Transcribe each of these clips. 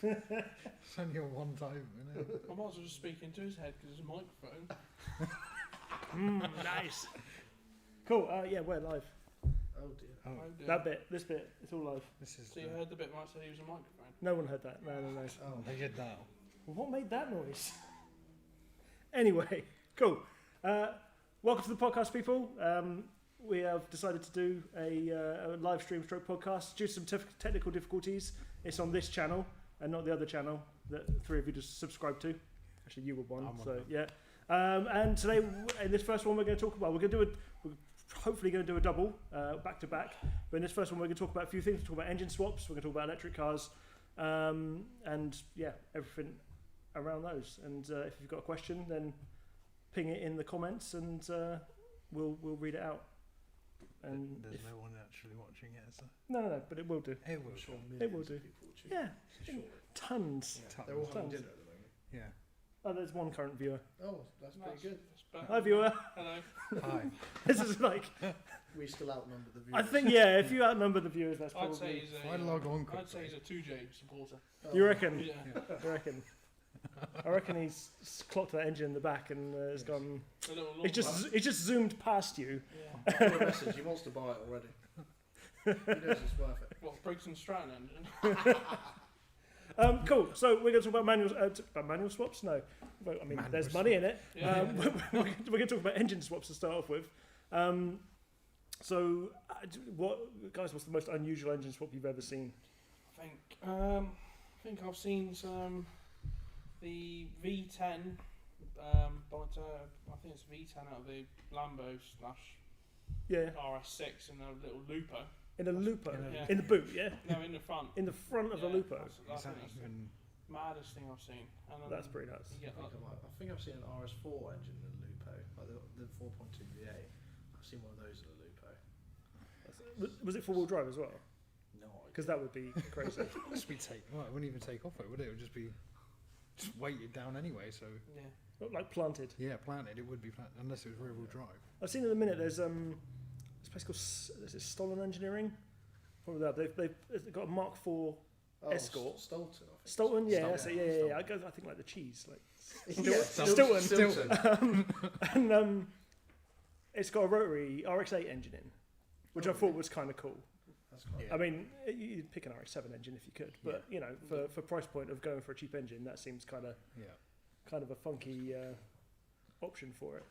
It's only on one time, isn't it? I might as well just speak into his head because there's a microphone. Nice. Cool. Yeah, we're live. Oh dear. Oh dear. That bit, this bit, it's all live. This is So you heard the bit where I said he was a microphone? No one heard that. No. Oh, they did that. Well, what made that noise? Anyway, cool. Welcome to the podcast, people. We have decided to do a live stream stroke podcast due to some technical difficulties. It's on this channel and not the other channel that three of you just subscribed to. Actually, you were one, I'm so one. yeah. And today, in this first one, we're going to talk about. We're hopefully going to do a double back to back. But in this first one, we're going to talk about a few things. We're going to talk about engine swaps. We're going to talk about electric cars, and yeah, everything around those. And if you've got a question, then ping it in the comments, and we'll read it out. And There's no one actually watching it, is there? no, but it will do. It will. I'm sure It will millions do. of people watching. Yeah, Surely. tons. Yeah, they're all having Tons. dinner at the moment. Yeah. Oh, there's one current viewer. Oh, that's pretty good. That's Hi, viewer. Hello. Hi. This is like, We still outnumber the viewers. I think, yeah. If you outnumber the viewers, that's I'd say probably. he's If I log on I'd say quickly. he's a 2J supporter. Oh, You reckon? Yeah. I reckon. I reckon he's clocked that engine in the back and has Yes. gone. A little He just zoomed past you. Yeah. I've got a message. He wants to buy it already. He knows it's worth it. What, Briggs and Stratton engine? Cool. So we're going to talk about manual swaps. No, well, I mean Manual there's money in it. Yeah. We're going to talk about engine swaps to start off with. So, what's the most unusual engine swap you've ever seen? I think I've seen some the V10, but I think it's V10 out of the Lambo / Yeah, RS6 in a little Lupo. in a Lupo, Yeah. in the boot. Yeah, No, in the front. in the front of Yeah, a Lupo. That's Is that the even... maddest thing I've seen. And then That's pretty nuts. you get like, I think I've seen an RS4 engine in a Lupo, like the 4.2 V8. I've seen one of those in a Lupo. Was it four-wheel drive as well? No, Because that would be crazy. Must be well, it wouldn't even take off it, would it? It would just be weighted down anyway, so... yeah. Like planted. Yeah, planted, it would be planted, unless it was rear-wheel drive. I've seen in a minute. There's this place called Stolen Engineering. Probably that. They've got a Mark IV Escort. Stolton, I think. Stolton, yeah, Stolton. that's it, yeah. I think like the cheese, like Yeah, Stilton. And it's got a rotary RX-8 engine in, which I thought was kind of cool. That's quite. Yeah. I mean, you'd pick an RX-7 engine if you could, but you know, for price point of going for a cheap engine, that seems kind of a funky option for it.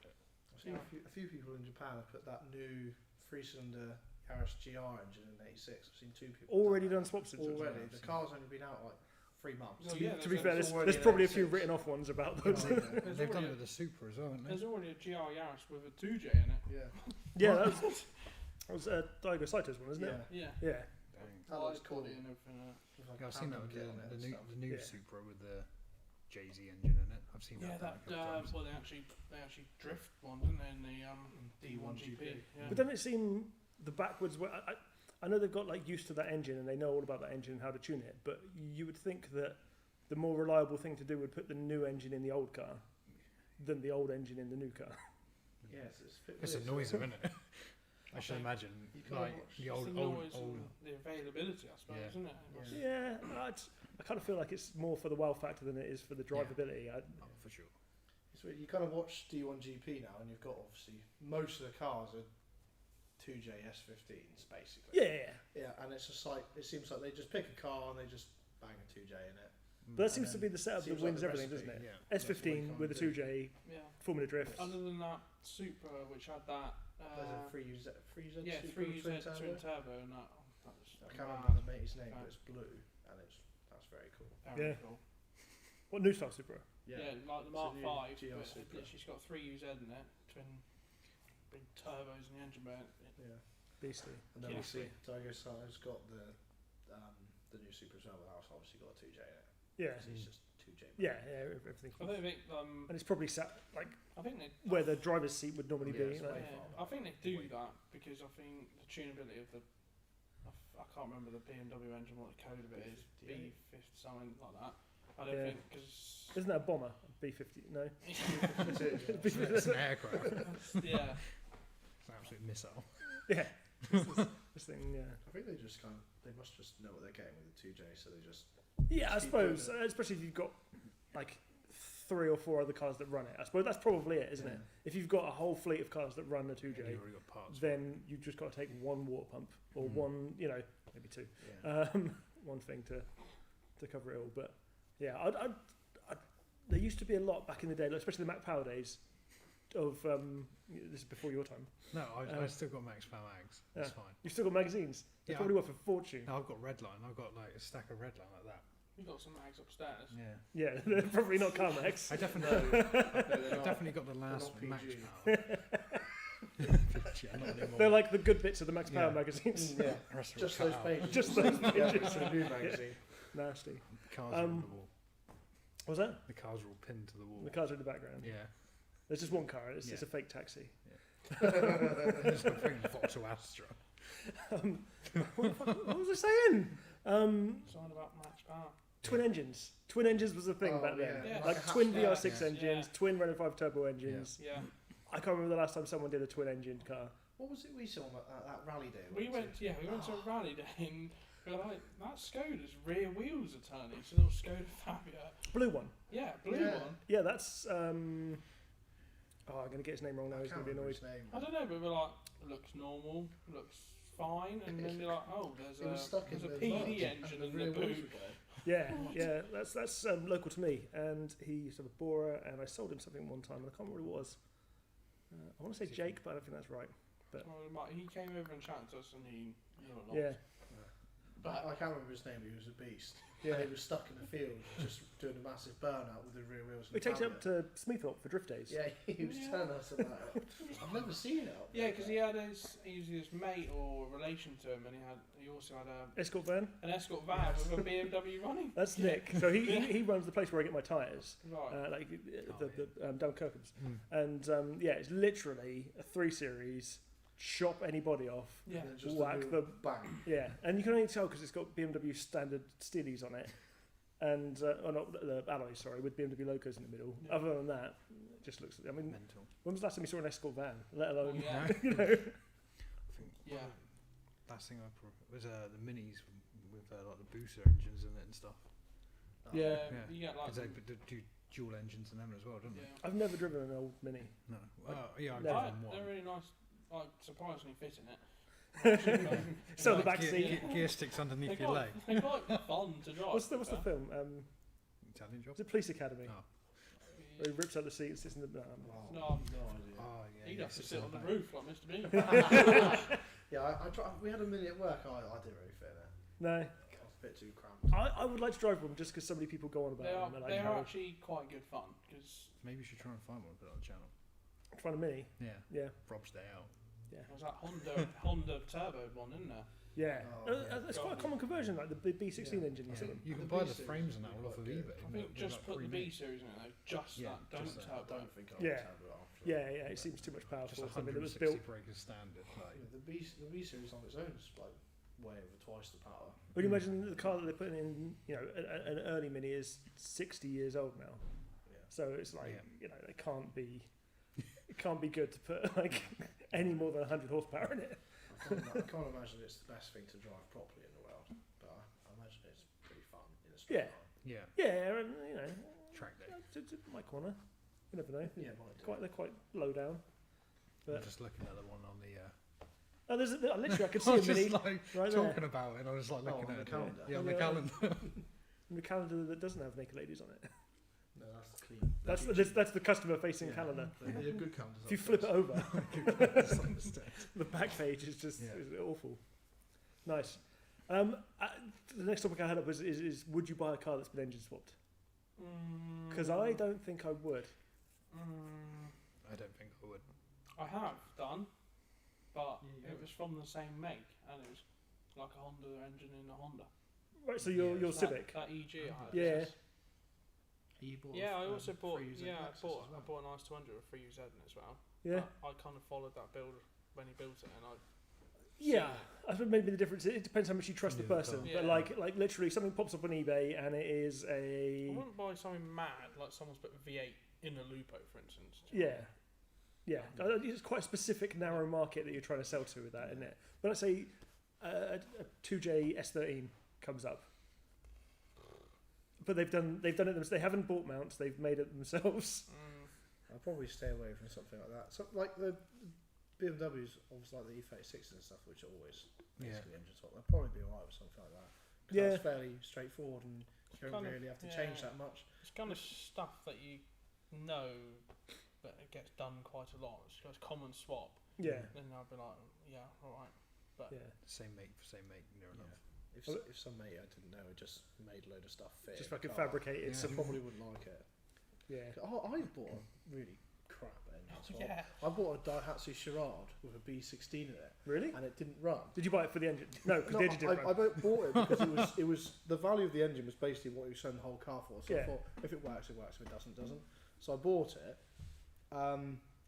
I've seen a few people in Japan have put that new 3-cylinder Yaris GR engine in 86. I've seen 2 people Already done swaps since. already. The car's only been out like 3 months. Oh, To be, yeah, to be there's fair, already there's an probably a few 86. written off ones about those. Yeah, There's They've done already it with the Supra as well, haven't they? There's already a GR Yaris with a 2J in it. yeah. Yeah, that was Daigo Saito's one, isn't it? Yeah. Yeah. Dang. That looks Light cool. body and everything. With, like, Yeah, I've seen that with kit on it and the new, stuff. the new Yeah. Supra with the Jay-Z engine in it. I've seen Yeah, that. that done a couple times. well, they actually drift one, didn't they? In the D1 GP. Yeah. But doesn't it seem the backwards? I know they've got like used to that engine and they know all about that engine and how to tune it. But you would think that the more reliable thing to do would put the new engine in the old car than the old engine in the new car. Yes, it's fit It's a with noise, isn't it? I should think imagine, you can't like, watch- the It's old, the old, noise old... and the availability, I suppose, Yeah. isn't it? Yeah. Yeah, I kind of feel like it's more for the wow factor than it is for the drivability. Oh, for sure. It's weird. You kind of watch D1 GP now, and you've got obviously most of the cars are 2J S15s basically. Yeah, Yeah, and it's just like it seems like they just pick a car and they just bang a 2J in it. but that And seems to then be the setup that seems like wins the everything, recipe. doesn't it? Yeah. That's what you S15 can't with a do. 2J Yeah. Formula Drift. Other than that Supra, which had that. There's a 3UZ Yeah, Supra 3 twin UZ turbo. twin turbo, and that was I can't mad. remember the mate's name, but it's blue, and that's very cool. Very Yeah. cool. What new style Supra? Yeah, like the It's a Mark new 5, GR but Supra. literally it's got 3 UZ in it, twin big turbos in the engine bay. Yeah, Beastly. and then Yeah. we see Tiger Sato's got the new Supra as well. The house obviously got a 2J in it. Yeah, 'Cause he's just 2J. yeah, everything. I think And it's probably sat like I think they where the driver's seat would normally Yeah, be. it's Like, way yeah, I think they do that because I think the tunability of the I can't remember the BMW engine, what the code of it is, B58. B50 something like that. I don't Yeah. think because isn't that a bomber? B50? No. It's an aircraft. It's yeah, an absolute missile. Yeah. This thing, yeah. I think they must just know what they're getting with the 2J, so they just. Yeah, I Just keep doing suppose, especially if you've got like 3 or 4 other cars that run it. I suppose that's probably it, isn't it? If you've got a whole fleet of cars that run the 2J, You've already got parts. then you've just got to take one water pump or one, maybe 2, Yeah. one thing to cover it all. But yeah, there used to be a lot back in the day, especially the Mac Power days. This is before your time. No, I still got Max Power Mags. That's fine. You've still got magazines. They're Yeah, probably worth a fortune. No, I've got Redline. I've got like a stack of Redline like that. You've got some mags upstairs. Yeah. Yeah, they're probably not car mags. I definitely got the last not Max PG. Power. Yeah, not anymore. They're like the good bits of the Max Power Yeah. magazines. Yeah. The rest are Just all those cut out. pages. Just those Yeah, pages. for the new magazine. Nasty. The cars are on the wall. What was that? The cars are all pinned to the wall. The cars are in the background. Yeah. There's just one car. It's Yeah. a fake taxi. There's a big Vauxhall Astra. What was I saying? Something about Max Power. Twin engines. Twin engines was a thing back then. Yeah. Like Like a twin hatch- VR6 yeah. engines, Yeah. twin Renault 5 turbo engines. Yeah. I can't remember the last time someone did a twin engine car. What was it we saw on that rally day? We went to a rally day and we were like, that Skoda's rear wheels are turning. It's a little Skoda Fabia. Blue one. Yeah, blue Yeah. one. Yeah, that's. I'm going to get his name wrong now. He's going to be annoyed. I don't know, but we're like, looks normal, looks fine, and then you're like, oh, It was stuck in there's a the PD clutch engine and in the the rear wheels boot. were going. Yeah, that's local to me, and he used to have a Bora, and I sold him something one time, and I can't remember what it was. I want to say Jake, but I don't think that's right. Well, he came over and chatted to us, and he knew a lot. Yeah, But I can't remember his name, but he was a beast. yeah. And he was stuck in the field, just doing a massive burnout with the rear wheels. We takes it up to Smiththorpe for drift days. Yeah, he was Yeah. telling us about it. I've never seen it. Up yeah, there. because he had his mate or relation to him, and he also had Escort van. an escort van with a BMW running. That's Nick. So he runs the place where I get my tyres, Right. down Kirkham's, Mm. and it's literally a 3 Series. Chop anybody off. Yeah. And then just Whack a real the- bang. Yeah, and you can only tell because it's got BMW standard steelies on it, and not the alloys, sorry, with BMW logos in the middle. Yeah. Other than that, it just looks. I mean, Mental. when was the last time you saw an Escort van? Let Oh, alone, yeah. you know. I think Yeah. last thing I was the minis with like the booster engines in it and stuff. Yeah. You get like. Because they do dual engines in them as well, don't Yeah. I've never driven an old Mini. they? No. Yeah, I've No. driven one. They're really nice. Like surprisingly fit in it. So the Like back gear, seat. gear sticks underneath They're your leg. quite, they're quite fun to drive. What's the to be fair. film? Italian job. Is it Police Academy? Oh. Where he rips out the seat and sits in the. No. No idea. Oh yeah. You'd yeah, have to sits sit in on the back. roof like Mr. Bean. Yeah, we had a Mini at work. I didn't really fit in it. No, I was a bit too cramped. I would like to drive one just because so many people go on about They are, them. they Like, are how actually quite good fun because Maybe you should try and find one and put it on the channel. trying a Mini. Yeah. Yeah, Rob's day out. there's that Honda turbo one, isn't there? yeah. Oh, yeah. That's quite a common conversion, like the B16 Yeah. engine. You Yeah. see. You can The buy B the series frames would and that be all off of quite eBay. good. I and think they're just like put the pre-made. B series in it though. Just Yeah, that. Don't just that. I turbo. don't think I Yeah. would have it after. Yeah, it seems too much power Just for something that was 160 built. breakers standard. Like, Yeah, the B series on its own is like way over twice the power. Would you imagine the car that they're putting in, an early Mini is 60 years old now. Yeah. So it's like, Yeah. it can't be good to put like any more than 100 horsepower in it. I can't imagine it's the best thing to drive properly in the world, but I imagine it's pretty fun in a straight Yeah. line. yeah, Yeah, and track day. it's my corner. You never know. Yeah, might do. They're quite low down. I'm But just looking at the one on the. oh, literally I could I see a was Mini just like right talking there. about it, and I was like looking on at the it. calendar. Yeah, on the Yeah. calendar. And the calendar that doesn't have naked ladies on it. No, that's clean. That's the customer facing Yeah. calendar. They're good calendars. If you flip it over, That's understood. the back page is just Yeah. is awful. Nice. The next topic I had up is would you buy a car that's been engine swapped? Because I don't think I would. I don't think I would. I have done, but Yeah, it was from the same make, and it was like a Honda engine in a Honda. Right, so Yeah, your That- Civic. That EG I had. Yeah. You bought Yeah, I a, also bought. free user Yeah, I access bought. as well. I bought an ICE 200 with 3UZ in it as well. Yeah. But I kind of followed that build when he built it, and I. Yeah. I think maybe the difference. It depends how much you trust the Yeah, the person. car. But Yeah. like literally something pops up on eBay and it is I a wouldn't buy something mad like someone's put V8 in a Lupo, for instance. yeah. Yeah, it's quite a specific narrow market that you're trying to sell to with that, isn't it? But let's say a 2J S13 comes up, but they've done it themselves. They haven't bought mounts; they've made it themselves. I'll probably stay away from something like that. So, like the BMWs, obviously like the E36s and stuff, which are always basically engine swap. They'll probably be alright with something like that. It's fairly straightforward, and you don't really have to change that much. It's kind of stuff that you know that it gets done quite a lot. It's just common swap. Yeah. Then I'll be like, yeah, alright. But Same make for same make, near enough. If some mate I didn't know just made a load of stuff fit, Just fucking fabricate it. I probably wouldn't like it. Yeah. I bought a really crap engine swap. yeah. I bought a Daihatsu Charade with a B16 in it, Really? and it didn't run. Did you buy it for the engine? No, because the engine didn't I run. bought it because it was the value of the engine was basically what you send the whole car for. So I Yeah. thought if it works, it works. If it doesn't, it doesn't. So I bought it.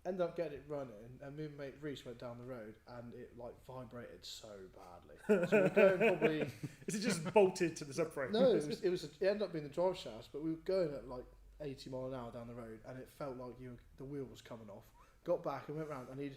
Ended up getting it running, and me and mate Reese went down the road, and it like vibrated so badly. So we were going probably. Is it just bolted to the subframe? No, it ended up being the drive shafts, but we were going at like 80 mile an hour down the road, and it felt like the wheel was coming off. Got back and went round, and he'd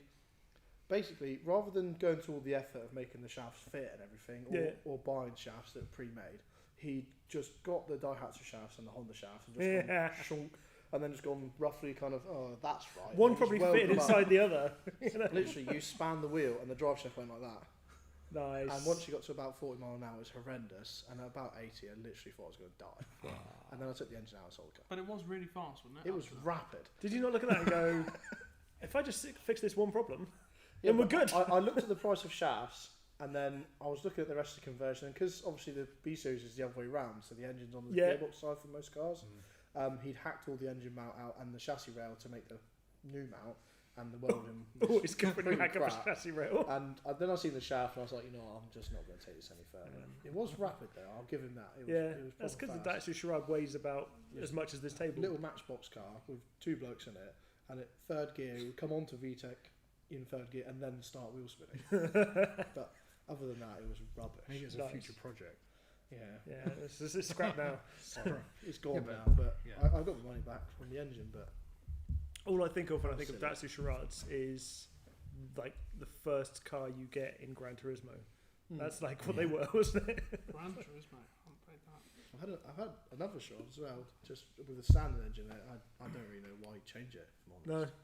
basically, rather than going to all the effort of making the shafts fit and everything, or buying shafts that are pre-made, he just got the Daihatsu shafts and the Honda shafts and just gone shunk, and then just gone roughly kind of, oh, that's right. One probably fitted inside the other. Literally, you span the wheel, and the drive shaft went like that. Nice. And once you got to about 40 mile an hour, it was horrendous. And at about 80, I literally thought I was going to die. And then I took the engine out and sold it. But it was really fast, wasn't it? It was rapid. Did you not look at that and go, if I just fix this one problem, then we're good? I looked at the price of shafts, and then I was looking at the rest of the conversion, because obviously the B series is the other way round, so the engine's on the gearbox side for most cars. He'd hacked all the engine mount out and the chassis rail to make the new mount, and the welding. Oh, it's good when you hack up a chassis rail. And then I seen the shaft, and I was like, you know what, I'm just not going to take this any further. It was rapid though, I'll give him that. It was that's because the fast. Daihatsu Charade weighs about as much as this table. Little matchbox car with two blokes in it, and at third gear, we would come on to VTEC in third gear, and then start wheel spinning. But other than that, it was rubbish. Maybe it's a future project. Yeah, it's scrap now. It's gone Yeah, now, but yeah. I got the money back from the engine. But All I think of when I think of Silly. Daihatsu Charades is like the first car you get in Gran Turismo. That's like what they were, wasn't it? Gran Turismo. I haven't played that. I've had another shot as well, just with a standard engine. I don't really know why you change it. If I'm honest. No.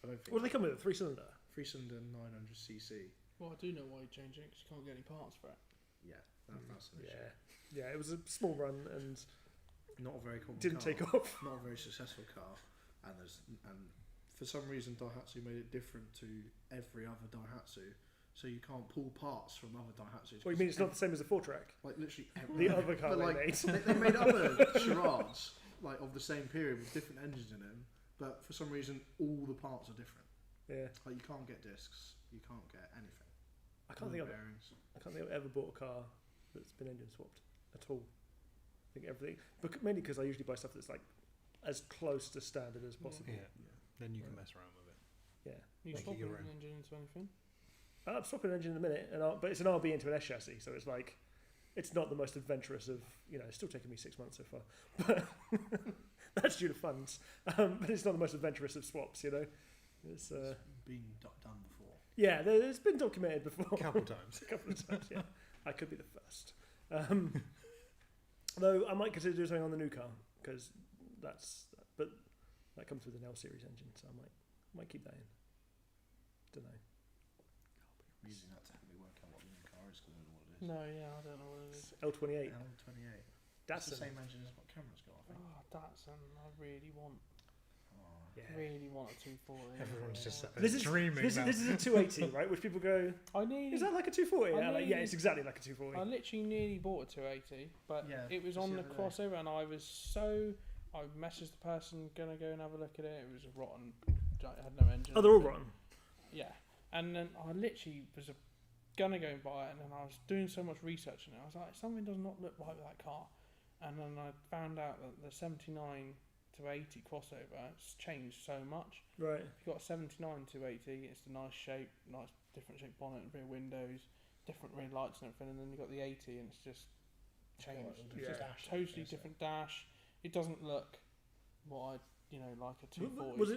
I don't think. What do they come with? A 3-cylinder? 3-cylinder 900cc. Well, I do know why you change it, because you can't get any parts for it. Yeah, that's an issue. Yeah. It was a small run and Not a very common didn't car. take off. Not a very successful car, and for some reason Daihatsu made it different to every other Daihatsu, so you can't pull parts from other Daihatsus. What you mean it's not the same as a 4-track? Like literally The other car but they like, made. they made other charades like of the same period with different engines in them, but for some reason all the parts are different. Yeah. Like you can't get discs, you can't get anything. I can't think bearings. I can't think I've ever bought a car that's been engine swapped at all. I think everything, but mainly because I usually buy stuff that's like as close to standard as possible. Yeah. Then you can mess around with it. Yeah. You Make swap it your an own. engine into anything? I'm swapping an engine in a minute, but it's an RB into an S chassis, so it's like it's not the most adventurous of It's still taking me 6 months so far, but that's due to funds. But it's not the most adventurous of swaps. It's been done before. yeah, it's been documented before. A couple times. A couple of times, yeah. I could be the first. Though I might consider doing something on the new car because but that comes with an L series engine, so I might keep that in. Don't know. Using that to help me work out what the new car is, because I don't know what it is. No, yeah, I don't know what it is. L28. L28. That's That's the same engine as what Cameron's got, I think. Oh, Datsun, I really want Yeah. a 240. Everyone's just sat there This is dreaming. this is a 280, right? Which people go, I nearly, is that like a 240? I Yeah, it's exactly like a 240. I literally nearly bought a 280, but Yeah, it was just on the the other day. crossover, and I messaged the person gonna go and have a look at it. It was a rotten, it had no engine. Oh, they're all rotten. Yeah, and then I literally was gonna go and buy it, and then I was doing so much research on it. I was like, something does not look right with that car, and then I found out that the 79 to 80 crossover has changed so much. Right. If you've got a 79 to 80, it's the nice shape, nice different shaped bonnet and rear windows, different rear lights and everything, and then you've got the 80 and it's just changed. It's Yeah. just Dash, totally yes, different dash. It doesn't look what I like a 240. Was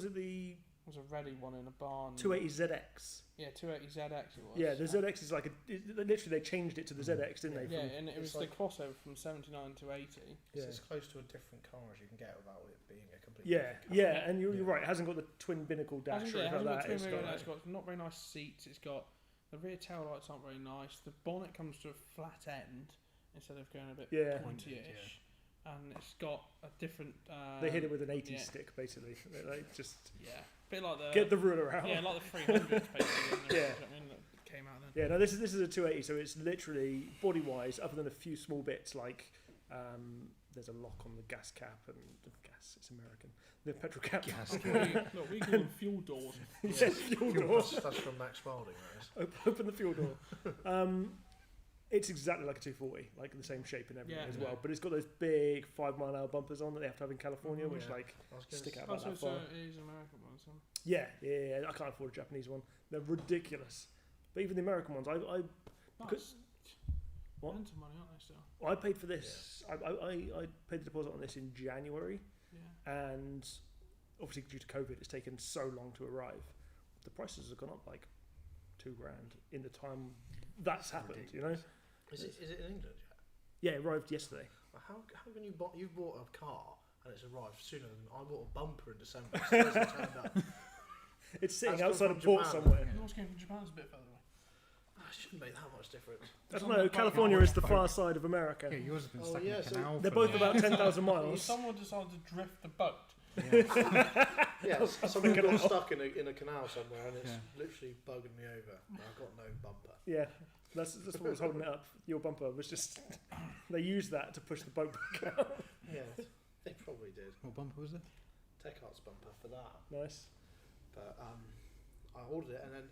it the was a ready one in a barn. 280ZX. Yeah, 280ZX it was. Yeah, the ZX is like literally they changed it to the ZX, didn't they? Yeah, from- and it was the crossover from 79 to 80. Yeah. It's as close to a different car as you can get without it being a completely Yeah, different car. yeah, and you're right. It hasn't got the twin binnacle dash Hasn't, or yeah, anything like hasn't got that. twin It's mirror, got, it's got not very nice seats. It's got the rear tail lights aren't very nice. The bonnet comes to a flat end instead of going a bit Yeah. pointy-ish. And it's got a different. they hit it with an 80 yeah. stick, basically. They like just Yeah, a bit like the. get the ruler out. Yeah, like the 300s basically. Yeah. You know what I mean, that came out then. Yeah, no, this is a 280, so it's literally body-wise, other than a few small bits like there's a lock on the gas cap and the gas. It's American. The petrol cap. Gas Look, we call them fuel doors. Yeah, fuel door. That's from Max Spalding, that is. Open the fuel door. It's exactly like a 240, like the same shape and everything Yeah. as well. But it's got those big 5-mile-an-hour bumpers on that they have to have in California, which Yeah. like I was gonna stick say- out about Also, that so far. it is American one, so. Yeah. I can't afford a Japanese one. They're ridiculous. But even the American ones, I Nice. What? Plenty of money, aren't they still? I paid for this. I paid the deposit on this in January, Yeah. and obviously due to COVID, it's taken so long to arrive. The prices have gone up like $2,000 in the time that's happened. You know? Is it in England yet? Yeah, it arrived yesterday. Well, how can you bought a car and it's arrived sooner than I bought a bumper in December? It still hasn't turned up. It's sitting That's come outside a from port Japan. somewhere. Yours came from Japan, it's a bit further away. It shouldn't make that much difference. I don't know. California is the far side of America. Yeah, yours has been Oh, stuck yeah, in a so canal. They're for both like- about 10,000 If miles. someone decided to drift the boat, Yes, someone got stuck in a canal somewhere and it's Yeah. literally bugging me over. I've got no bumper. Yeah, that's what was holding it up. Your bumper was just. They used that to push the boat back out. Yeah, they probably did. What bumper was it? Tech Arts bumper for that. Nice. But I ordered it and then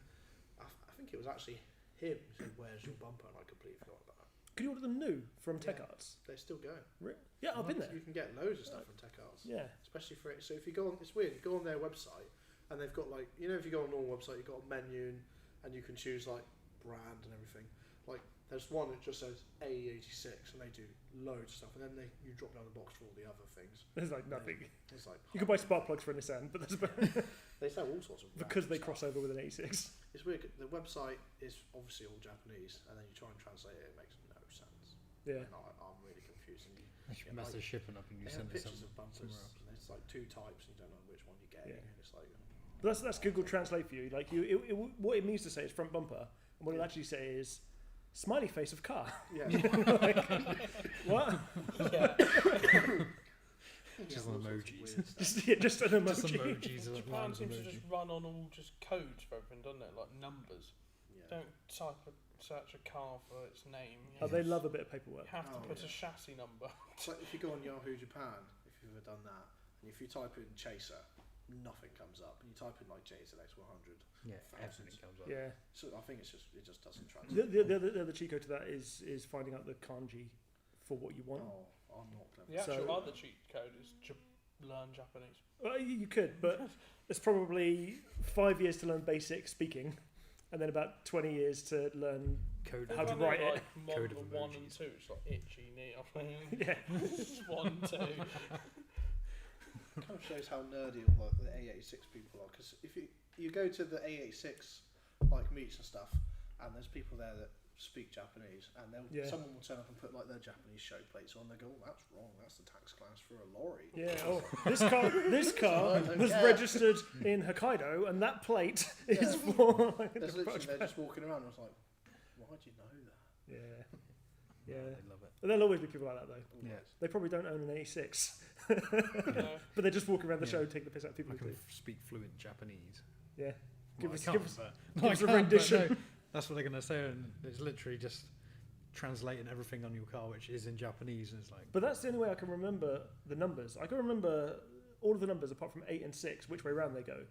I think it was actually him who said, "Where's your bumper?" And I completely forgot about that. Could you order them new from Tech Yeah. Arts? They're still going. Yeah, I've been there. You can get loads of stuff from Tech Arts. Yeah. Especially for it. So if you go on, it's weird. You go on their website and they've got like, you know, if you go on a normal website, you've got a menu and you can choose like brand and everything. Like there's one that just says A86 and they do loads of stuff, and then you drop down the box for all the other things. There's like nothing. It's like You can buy spark plugs for a Nissan, but that's about they sell all sorts of because they random cross stuff. over with an 86. It's weird. The website is obviously all Japanese, and then you try and translate it, it makes no sense. Yeah. And I'm really confused. And They should Yeah, mess like, the shipping up and you they have send it pictures of bumpers, somewhere else. and it's like two types, and you don't know which one you get. Yeah. And it's like But that's Google Translate for you. Like what it means to say is front bumper, and what it actually say is smiley face of car. yeah. What? Just all an sorts of emojis. weird stuff. just an emoji. Just emojis. and Japan random seems to emoji. just run on all just codes for everything, doesn't it? Like numbers. Yeah. Don't search a car for its name. Oh, they love a bit of paperwork. You have to Oh, put yeah. a chassis number. It's like if you go on Yahoo Japan, if you've ever done that, and if you type in Chaser, nothing comes up. And you type in like JZX100, Yeah, thousands. everything comes up. Yeah. So I think it just doesn't translate. The other cheat code to that is finding out the kanji for what you want. Oh, I'm not clever. The actual So- other cheat code is learn Japanese. Well, you could, but it's probably 5 years to learn basic speaking, and then about 20 years to learn. Code. How to They've write done it. Like Code model of 1 and emojis. 2. It's like itchy, neat. Yeah. 1, 2. It kind of shows how nerdy all the A86 people are. Because if you go to the A86 like meets and stuff, and there's people there that speak Japanese, and Yeah. someone will turn up and put like their Japanese show plates on. They go, "Oh, that's wrong. That's the tax class for a lorry." Yeah. Oh, this car I don't was care. registered in Hokkaido, and that plate is Yeah. for. There's literally they're just walking around. I was like, "Why do you know that?" Yeah. Yeah, Yeah. they love it. But there'll always be people like that though. Yeah. Always. They probably don't own an 86, No. but they just walk around the Yeah. show taking the piss out of people I who can do. speak fluent Japanese. Yeah. Well, Give I us- can't, give us- but- give I us a can't, but rendition. no, that's what they're going to say, and it's literally just translating everything on your car, which is in Japanese, and it's like. But that's the only way I can remember the numbers. I can remember all of the numbers apart from 8 and 6, which way round they go.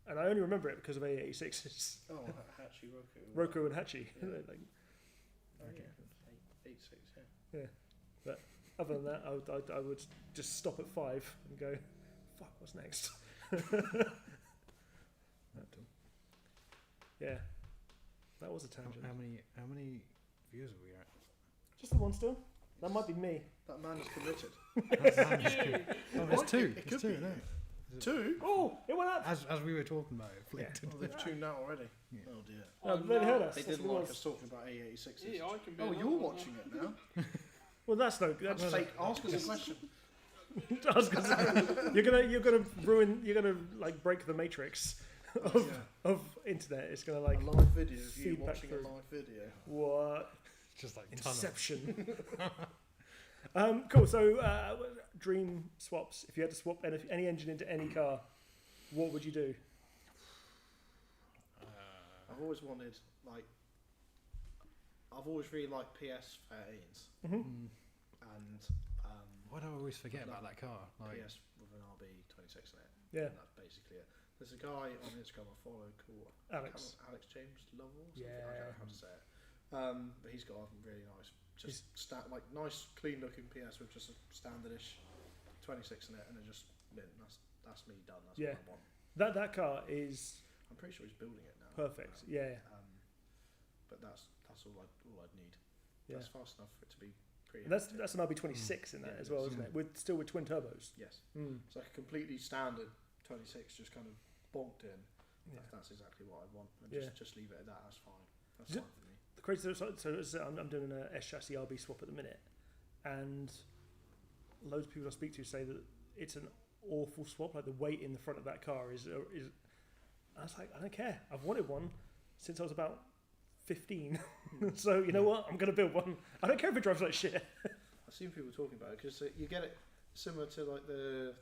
And I only remember it because of A86's Oh, Hachi Roku. Roku and Hachi. Yeah. Like, Oh, yeah. 86, yeah. other than that, I would just stop at 5 and go, fuck, what's next? Yeah. That was a tangent. How many views are we at? Just the one still? That might be me. That man is committed. Oh, there's two. It There's could two, be no? 2? Oh, it went up. As we were talking about it, flicked. Oh, they've tuned out already. Yeah. Oh dear. Oh, they heard us. They That's didn't what it like was. us talking about A86s. Yeah, I can be. Oh, another you're one watching it now. Well, that's no. That's That's fake. Ask us a question. I was gonna say, you're gonna ruin. You're gonna like break the matrix of internet. It's gonna like a live video of you feedback watching through. a live video. what Just like Inception. Cool. So dream swaps. If you had to swap any engine into any car, what would you do? I've always wanted I've always really liked PS 13s Mm-hmm. and Why do I always forget about that car? Like, PS with an RB26 in it. Yeah, And that's basically it. There's a guy on Instagram I follow called Alex. Alex James Lovell. Or something. I Yeah. don't know how to say it. But he's got a really nice, nice clean looking PS with just a standardish 26 in it, and it just that's me done. That's Yeah. what I want. That car is I'm pretty sure he's building it now. perfect. Yeah. But that's all I'd need. Yeah. That's fast enough for it to be pretty. And that's hectic. an RB26 in that Yeah, as well, it is. isn't it? Still with twin turbos. Yes. Mm. It's like a completely standard 26, just kind of bonked in. Yeah. That's exactly what I want. And Yeah. just leave it at that. That's fine. That's Is it- fine for me. The crazy so I'm doing an S chassis RB swap at the minute, and loads of people I speak to say that it's an awful swap. Like the weight in the front of that car is. I was like, I don't care. I've wanted one since I was about 15. So you know what? I'm gonna build one. I don't care if it drives like shit. I've seen people talking about it because you get it similar to like the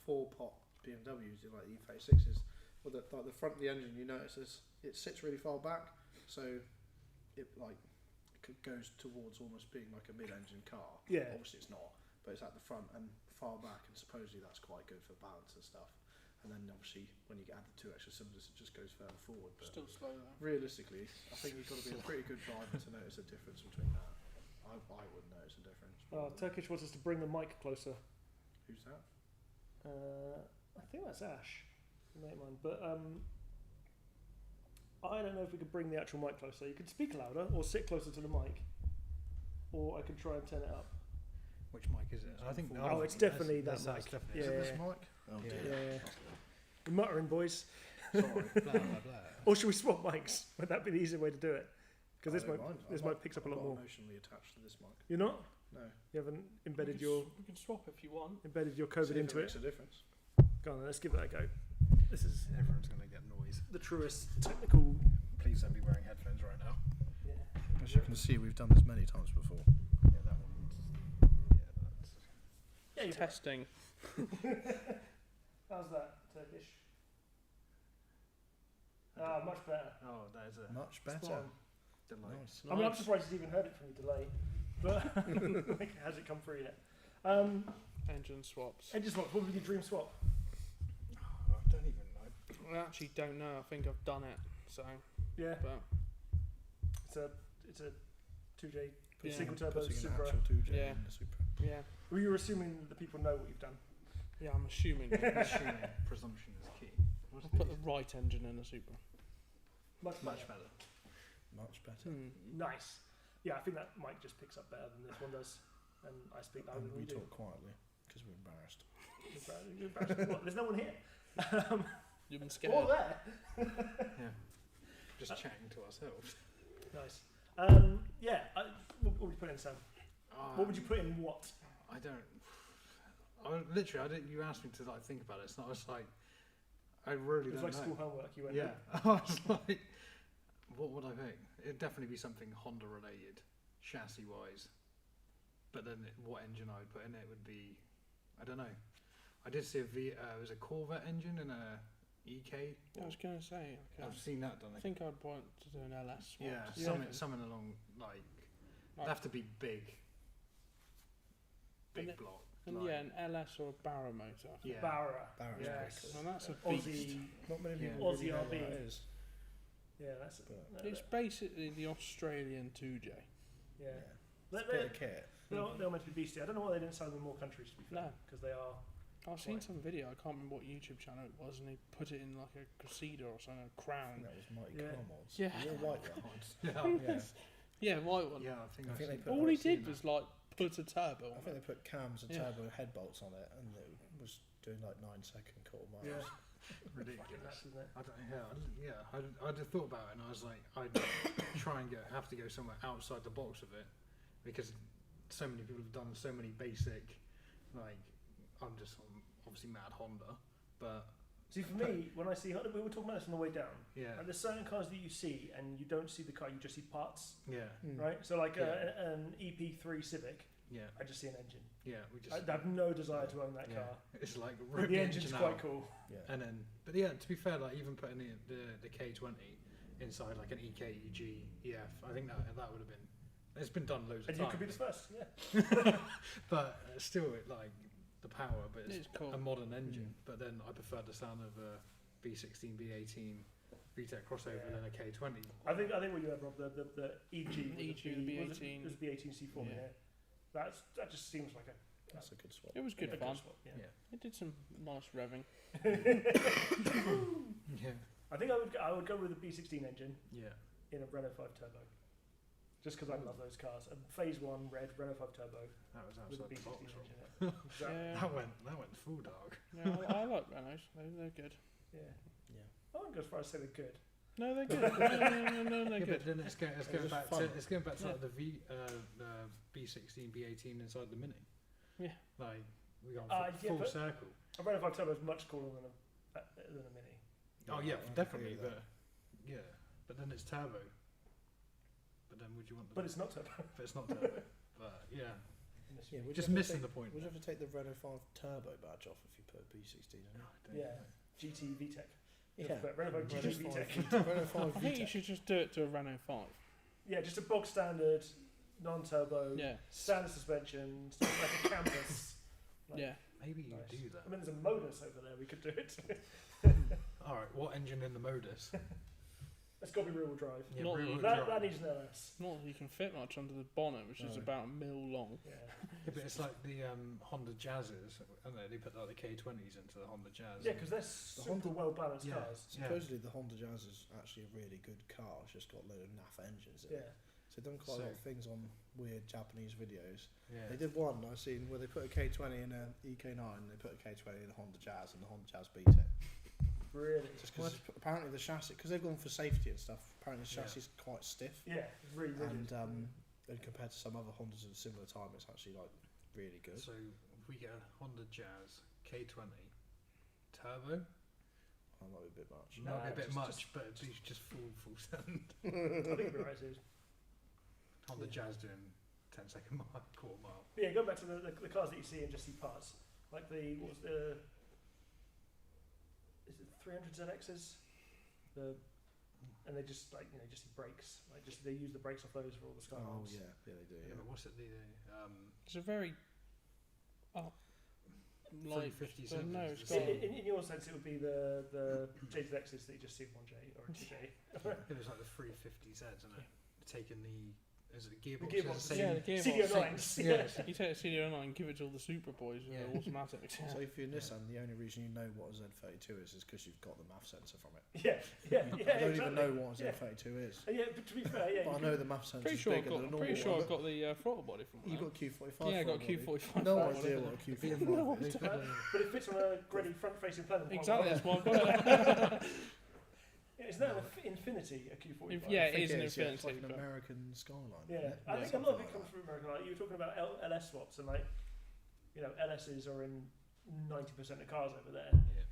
4-pot BMWs, like the E36s, or the front of the engine. You notice it sits really far back, so it goes towards almost being like a mid-engine car. Yeah. Obviously it's not, but it's at the front and far back, and supposedly that's quite good for balance and stuff. And then obviously when you add the 2 extra cylinders, it just goes further forward. But Still slow though. realistically, I think you've got to be a pretty good driver to notice a difference between that. I wouldn't notice a difference. Oh, Turkish wants us to bring the mic closer. Who's that? I think that's Ash, a mate of mine. But I don't know if we could bring the actual mic closer. You could speak louder or sit closer to the mic, or I could try and turn it up. which mic is it? I think. Oh, it's definitely that mic. Definitely Yeah. Is it this mic? Oh Yeah. dear. Yeah. We're muttering, boys. Sorry. blah, blah, blah. Or should we swap mics? Would that be the easier way to do it? Because this I don't mic, mind. this I'm mic picks up a lot not more. emotionally attached to this mic. You're not? No. You haven't embedded your We can swap if you want. COVID See if into it. makes a difference. Go on, then, let's give that a go. This is Everyone's going to get noise. the truest technical. Please don't be wearing headphones right now. Yeah. As you can see, we've done this many times before. Yeah, that one's. Yeah, that's. Yeah, you're Testing. How's that, Turkish? Ah, much better. Oh, that is a Much Spot better. on. delight. Nice. I mean, I'm surprised he's even heard it from your delay. But like, has it come through yet? Engine swaps. Engine swap. What would be your dream swap? Oh, I don't even know. I actually don't know. I think I've done it. So, Yeah, but it's a 2J Yeah. single turbo Putting an Supra. actual 2J Yeah. in the Supra. yeah, Well, you're assuming that people know what you've done. yeah. I'm assuming. Assuming presumption is key. What's I'll put these? the right engine in the Supra. Much Much better. Much better. Nice. Yeah, I think that mic just picks up better than this one does. And I speak louder And than we we do. talk quietly because we're embarrassed. You're embarrassed. What? There's no one here. You've been scared. Or there. Yeah. Just chatting to ourselves. Nice. Yeah. What would you put in, Sam? What would you put in what? I don't. I didn't. You asked me to like think about it. It's not. It's like. I really It was don't like know. school homework. You went. Yeah. I was like, what would I pick? It'd definitely be something Honda related, chassis wise. But then what engine I would put in it would be, I don't know. I did see it was a Corvette engine and a EK. I was going to say. Okay. I've seen that done. I think I'd want to do an LS swap. Yeah, to something along like. It'd Like- have to be big. Big And it- block. And like- yeah, an LS or a Barra motor. I think. Yeah. Barra. Barra's Yes. pretty cool. And that's a beast. Aussie. Not many Yeah. people Aussie really know RB. what that is. Yeah, that's it. But- It's basically the Australian 2J. Yeah. It's a bit of kit. They're meant to be beastie. I don't know why they didn't sell them in more countries, to be fair. No. Because they are. I've seen Right. some video. I can't remember what YouTube channel it was, and they put it in like a Cressida or something, a I think Crown. that was Mighty Yeah. Car Mods. Yeah. You're white one. Yeah. Yeah. Yeah, white one. Yeah, I think I I've think they seen put All he I've seen did that. was like put a turbo I on think it. they put cams and Yeah. turbo head bolts on it, and it was doing like 9-second quarter miles. Yeah. Ridiculous. Isn't it? I don't, I'd have thought about it, and I was like, I'd try and have to go somewhere outside the box of it, because so many people have done so many basic, like, I'm obviously mad Honda, but See, for me, when I see, we were talking about this on the way down, yeah, and there's certain cars that you see and you don't see the car, you just see parts, yeah, right? So like Yeah. an EP3 Civic, yeah, I just see an engine. yeah. We just I have no desire to own that yeah. car. It's like But rip the the engine's engine quite out, cool. Yeah. and then, but yeah, to be fair, like even putting the K20 inside like an EK, EG, EF, I think that would have been. It's been done loads of And you times. could be the first, yeah. But still, like the power, but it's It's cool. a modern engine. But then I prefer the sound of a B16, B18 VTEC crossover Yeah. than a K20. I think what you had, Rob, the EG, EG, the B18. It was the B18 C4 Yeah. yeah. That just seems like a That's a good swap. It was good a fun. swap, yeah. Yeah. It did some nice revving. Yeah. I think I would go with the B16 engine Yeah. in a Renault 5 Turbo, just because I love those cars. A Phase 1 red Renault 5 Turbo That was with a outside the B16 box. engine in it. Exactly. Yeah, That went full dark. yeah, I like Renaults. They're good. Yeah. Yeah. I wouldn't go as far as say they're good. No, they're good. no, they're Yeah, good. but then it's going It's back just to fun. like the B16, B18 inside the Mini. Yeah. Like we got Yeah, full but- circle. A Renault 5 Turbo is much cooler than a Mini. Oh yeah, I definitely. agree with But yeah, but then it's turbo. But then would you want the? But it's not turbo. But it's not turbo. But yeah, Yeah, would just you ever missing take- the point. Would you ever take the Renault 5 Turbo badge off if you put a B16 in it? I don't Yeah. know. GT VTEC. Yeah. But Renault 5 Renault GT 5 VTEC. Renault 5 I think you VTEC. should just do it to a Renault 5. Yeah, just a bog standard, non-turbo, Yeah, standard suspension, stuff like a Campus. Like, yeah. Maybe you Nice. do I that. mean, there's a Modus over there. We could do it. All right, what engine in the Modus? It's got to be rear-wheel drive. Yeah, Not rear-wheel That drive. needs an LS. Not that you can fit much under the bonnet, which is No. about a mil long. Yeah. Yeah, but it's like the Honda Jazzes, and they put like the K20s into the Honda Jazz. Yeah, because they're super Honda- well-balanced Yeah. cars. Yeah. Supposedly the Honda Jazz is actually a really good car. It's just got a load of naff engines in Yeah. it. So they've done quite a lot of things on weird Japanese videos. Yeah. They did one I've seen where they put a K20 in a EK9 and they put a K20 in a Honda Jazz and the Honda Jazz beat it. Really. Just because apparently the chassis, because they've gone for safety and stuff, apparently the Yeah. chassis is quite stiff. Yeah, it's really rigid. And compared to some other Hondas of a similar time, it's actually like really good. So if we get a Honda Jazz K20 turbo, That might be a bit much. No. might be a bit just- much, but it's just full send. I think it'll be right, dude. Honda Yeah. Jazz doing 10-second mile, quarter mile. But yeah, going back to the cars that you see and just see parts, like what was the, is it 300 ZXs? And they just just see brakes, they use the brakes off those for all the Oh Skylines. yeah, yeah they do. Yeah, Yeah. but what's it? It's a very like 350 I don't know, centimeters. it's So got in your sense, it would be the JZXs that you just see in 1J or a 2J. It was like the 350Z, isn't it? Taking the gearbox. The gearbox, is the yeah, same- the gearbox. CDO9s. Yeah. You take a CDO9 and give it to all the super boys with Yeah. the automatics. So if you're Nissan, the only reason you know what a Z32 is because you've got the MAF sensor from it. Yeah, yeah, I yeah. don't even exactly. know what a Yeah. Z32 is. Yeah, but to be fair, yeah. But I you know could- the MAF sensor Pretty is sure bigger than a normal pretty sure one. I've got the throttle body from You've that. got Q45. Yeah, I got throttle body. Q45. No Right. idea what a Q45 is. They've got a- but it fits on a Greddy front-facing plan. Exactly, that's why I've got it. Yeah, is that an Infinity, a Q45? Yeah, I it think is an It's like Infinity. an but- American Skyline. Yeah, isn't it? I think a Something lot of it like comes that. from America. Like you were talking about LS swaps, and like, LSs are in 90% of cars over there, Yeah.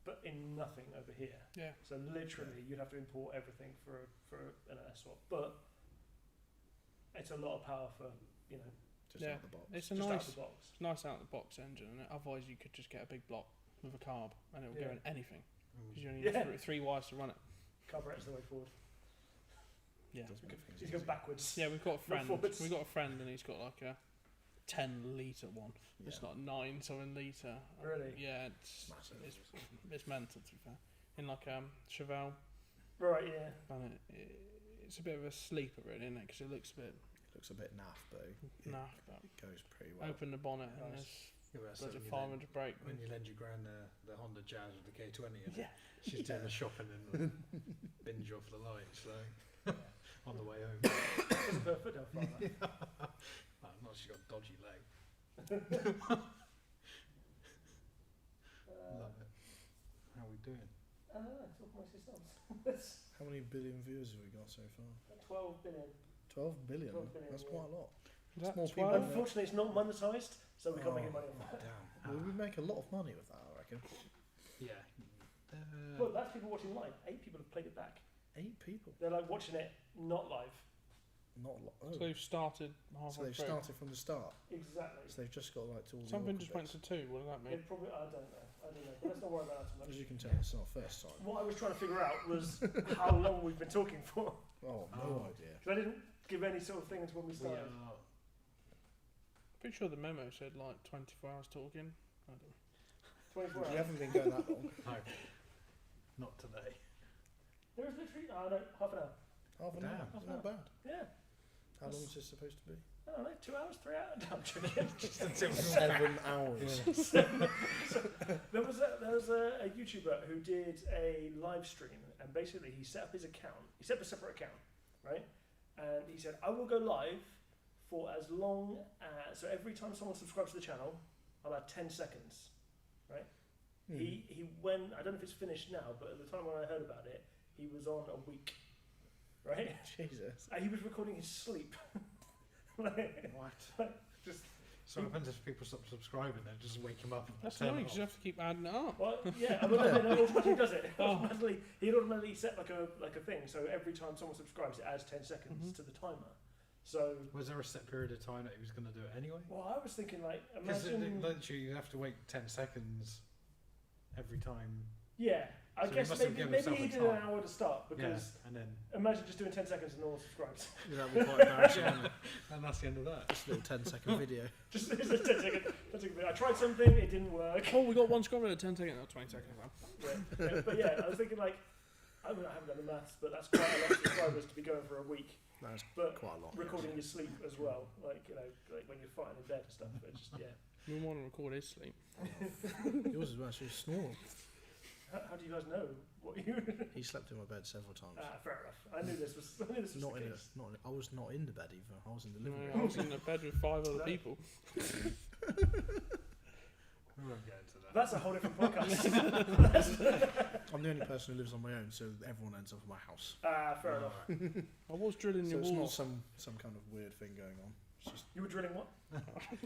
but in nothing over here. Yeah. So literally, you'd have to import everything for an LS swap. But it's a lot of power for Just Yeah. out the box. It's a just out nice, of the box. nice out of the box engine, and otherwise you could just get a big block with a carb, and it will go Yeah. in anything because you only Yeah. need three wires to run it. Carburettor's the way forward. Yeah. Does make things You go easy. backwards. Yeah, we've got a friend. forwards. We've got a friend, and he's got like a 10-litre one. It's Yeah. not 9-something litre. Really? Yeah, it's Massive. it's mental to be fair. In like Chevelle, Right. Yeah. and it's a bit of a sleeper really, isn't it? Because it looks a bit Looks a bit naff, but naff. But it goes pretty well. open the bonnet and Nice. there's Yeah, but that's there's a when you 500 brake. When you lend your gran the Honda Jazz with the K20 in it, Yeah. she's doing the shopping and the binge off the lights. So on the way home. Doesn't put a foot down far enough. Not she got a dodgy leg. Love it. How are we doing? I don't know, talk amongst yourselves. How many billion viewers have we got so far? 12 billion. 12 billion? 12 billion, That's yeah. quite a lot. Is that More 12? people. Unfortunately, it's not monetised, so we can't make any money off that. Damn. Well, we make a lot of money with that, I reckon. Yeah. Well, that's people watching live. 8 people have played it back. 8 people. They're like watching it not live. Not a lot. Oh. So they've started So halfway they've through. started from the start. Exactly. So they've just got like to all the Something awkward just went bits. to 2. What does that mean? It probably, I don't know. But let's not worry about that too As much. you can tell, it's our first time. What I was trying to figure out was how long we've been talking for. Oh, no Oh. idea. Because I didn't give any sort of thing until we We started. are. Pretty sure the memo said like 24 hours talking. I don't know. 24 We hours. haven't been going that long. No. Not today. There was literally, no, half an hour. Half an Damn. hour. That's not bad. Yeah. How long is this supposed to be? I don't know, 2 hours, 3 hours. No, I'm joking. 7 hours. There was a YouTuber who did a live stream, and basically he set up his account. He set up a separate account, right? And he said, I will go live for as long as, so every time someone subscribes to the channel, I'll add 10 seconds, right? Hmm. He went, I don't know if it's finished now, but at the time when I heard about it, he was on a week, right? Jesus. And he was recording his sleep. Like, What? just, So what happens if people stop subscribing and just wake them up? And That's turn annoying it because you off? have to keep adding it up. well, yeah, I mean, it automatically does it. Oh. Automatically, he'd automatically set like a thing, so every time someone subscribes, it adds 10 seconds Mhm. to the timer. So, Was there a set period of time that he was going to do it anyway? well, I was thinking like, Because imagine, literally you have to wait 10 seconds every time. yeah, I So he guess must have maybe given maybe himself he a did an time. hour to start because Yeah, and then imagine just doing 10 seconds and no one subscribes. That'd be quite embarrassing, wouldn't it? and that's the end of that. Just a little 10-second video. Just it's a 10 second. I tried something, it didn't work. Oh, we got one subscriber at 10 seconds. No, 20 seconds now. Yeah. But yeah, I was thinking like, I mean, I haven't done the maths, but that's quite a lot of subscribers to be going for a week. That's But quite a lot. recording your sleep as well, like like when you're fighting in bed and stuff. It's just yeah. We want to record his sleep. Yours as well, she was snoring. How do you guys know what you? He slept in my bed several times. Fair enough. I knew this was. Not the in case. I was not in the bed either. I was in the No, living I room. was in a bed with 5 other No. people. We won't get into that. That's a whole different podcast. I'm the only person who lives on my own, so everyone ends up in my house. Fair enough. Alright. I was drilling So your it's not walls. some kind of weird thing going on. It's just You were drilling what?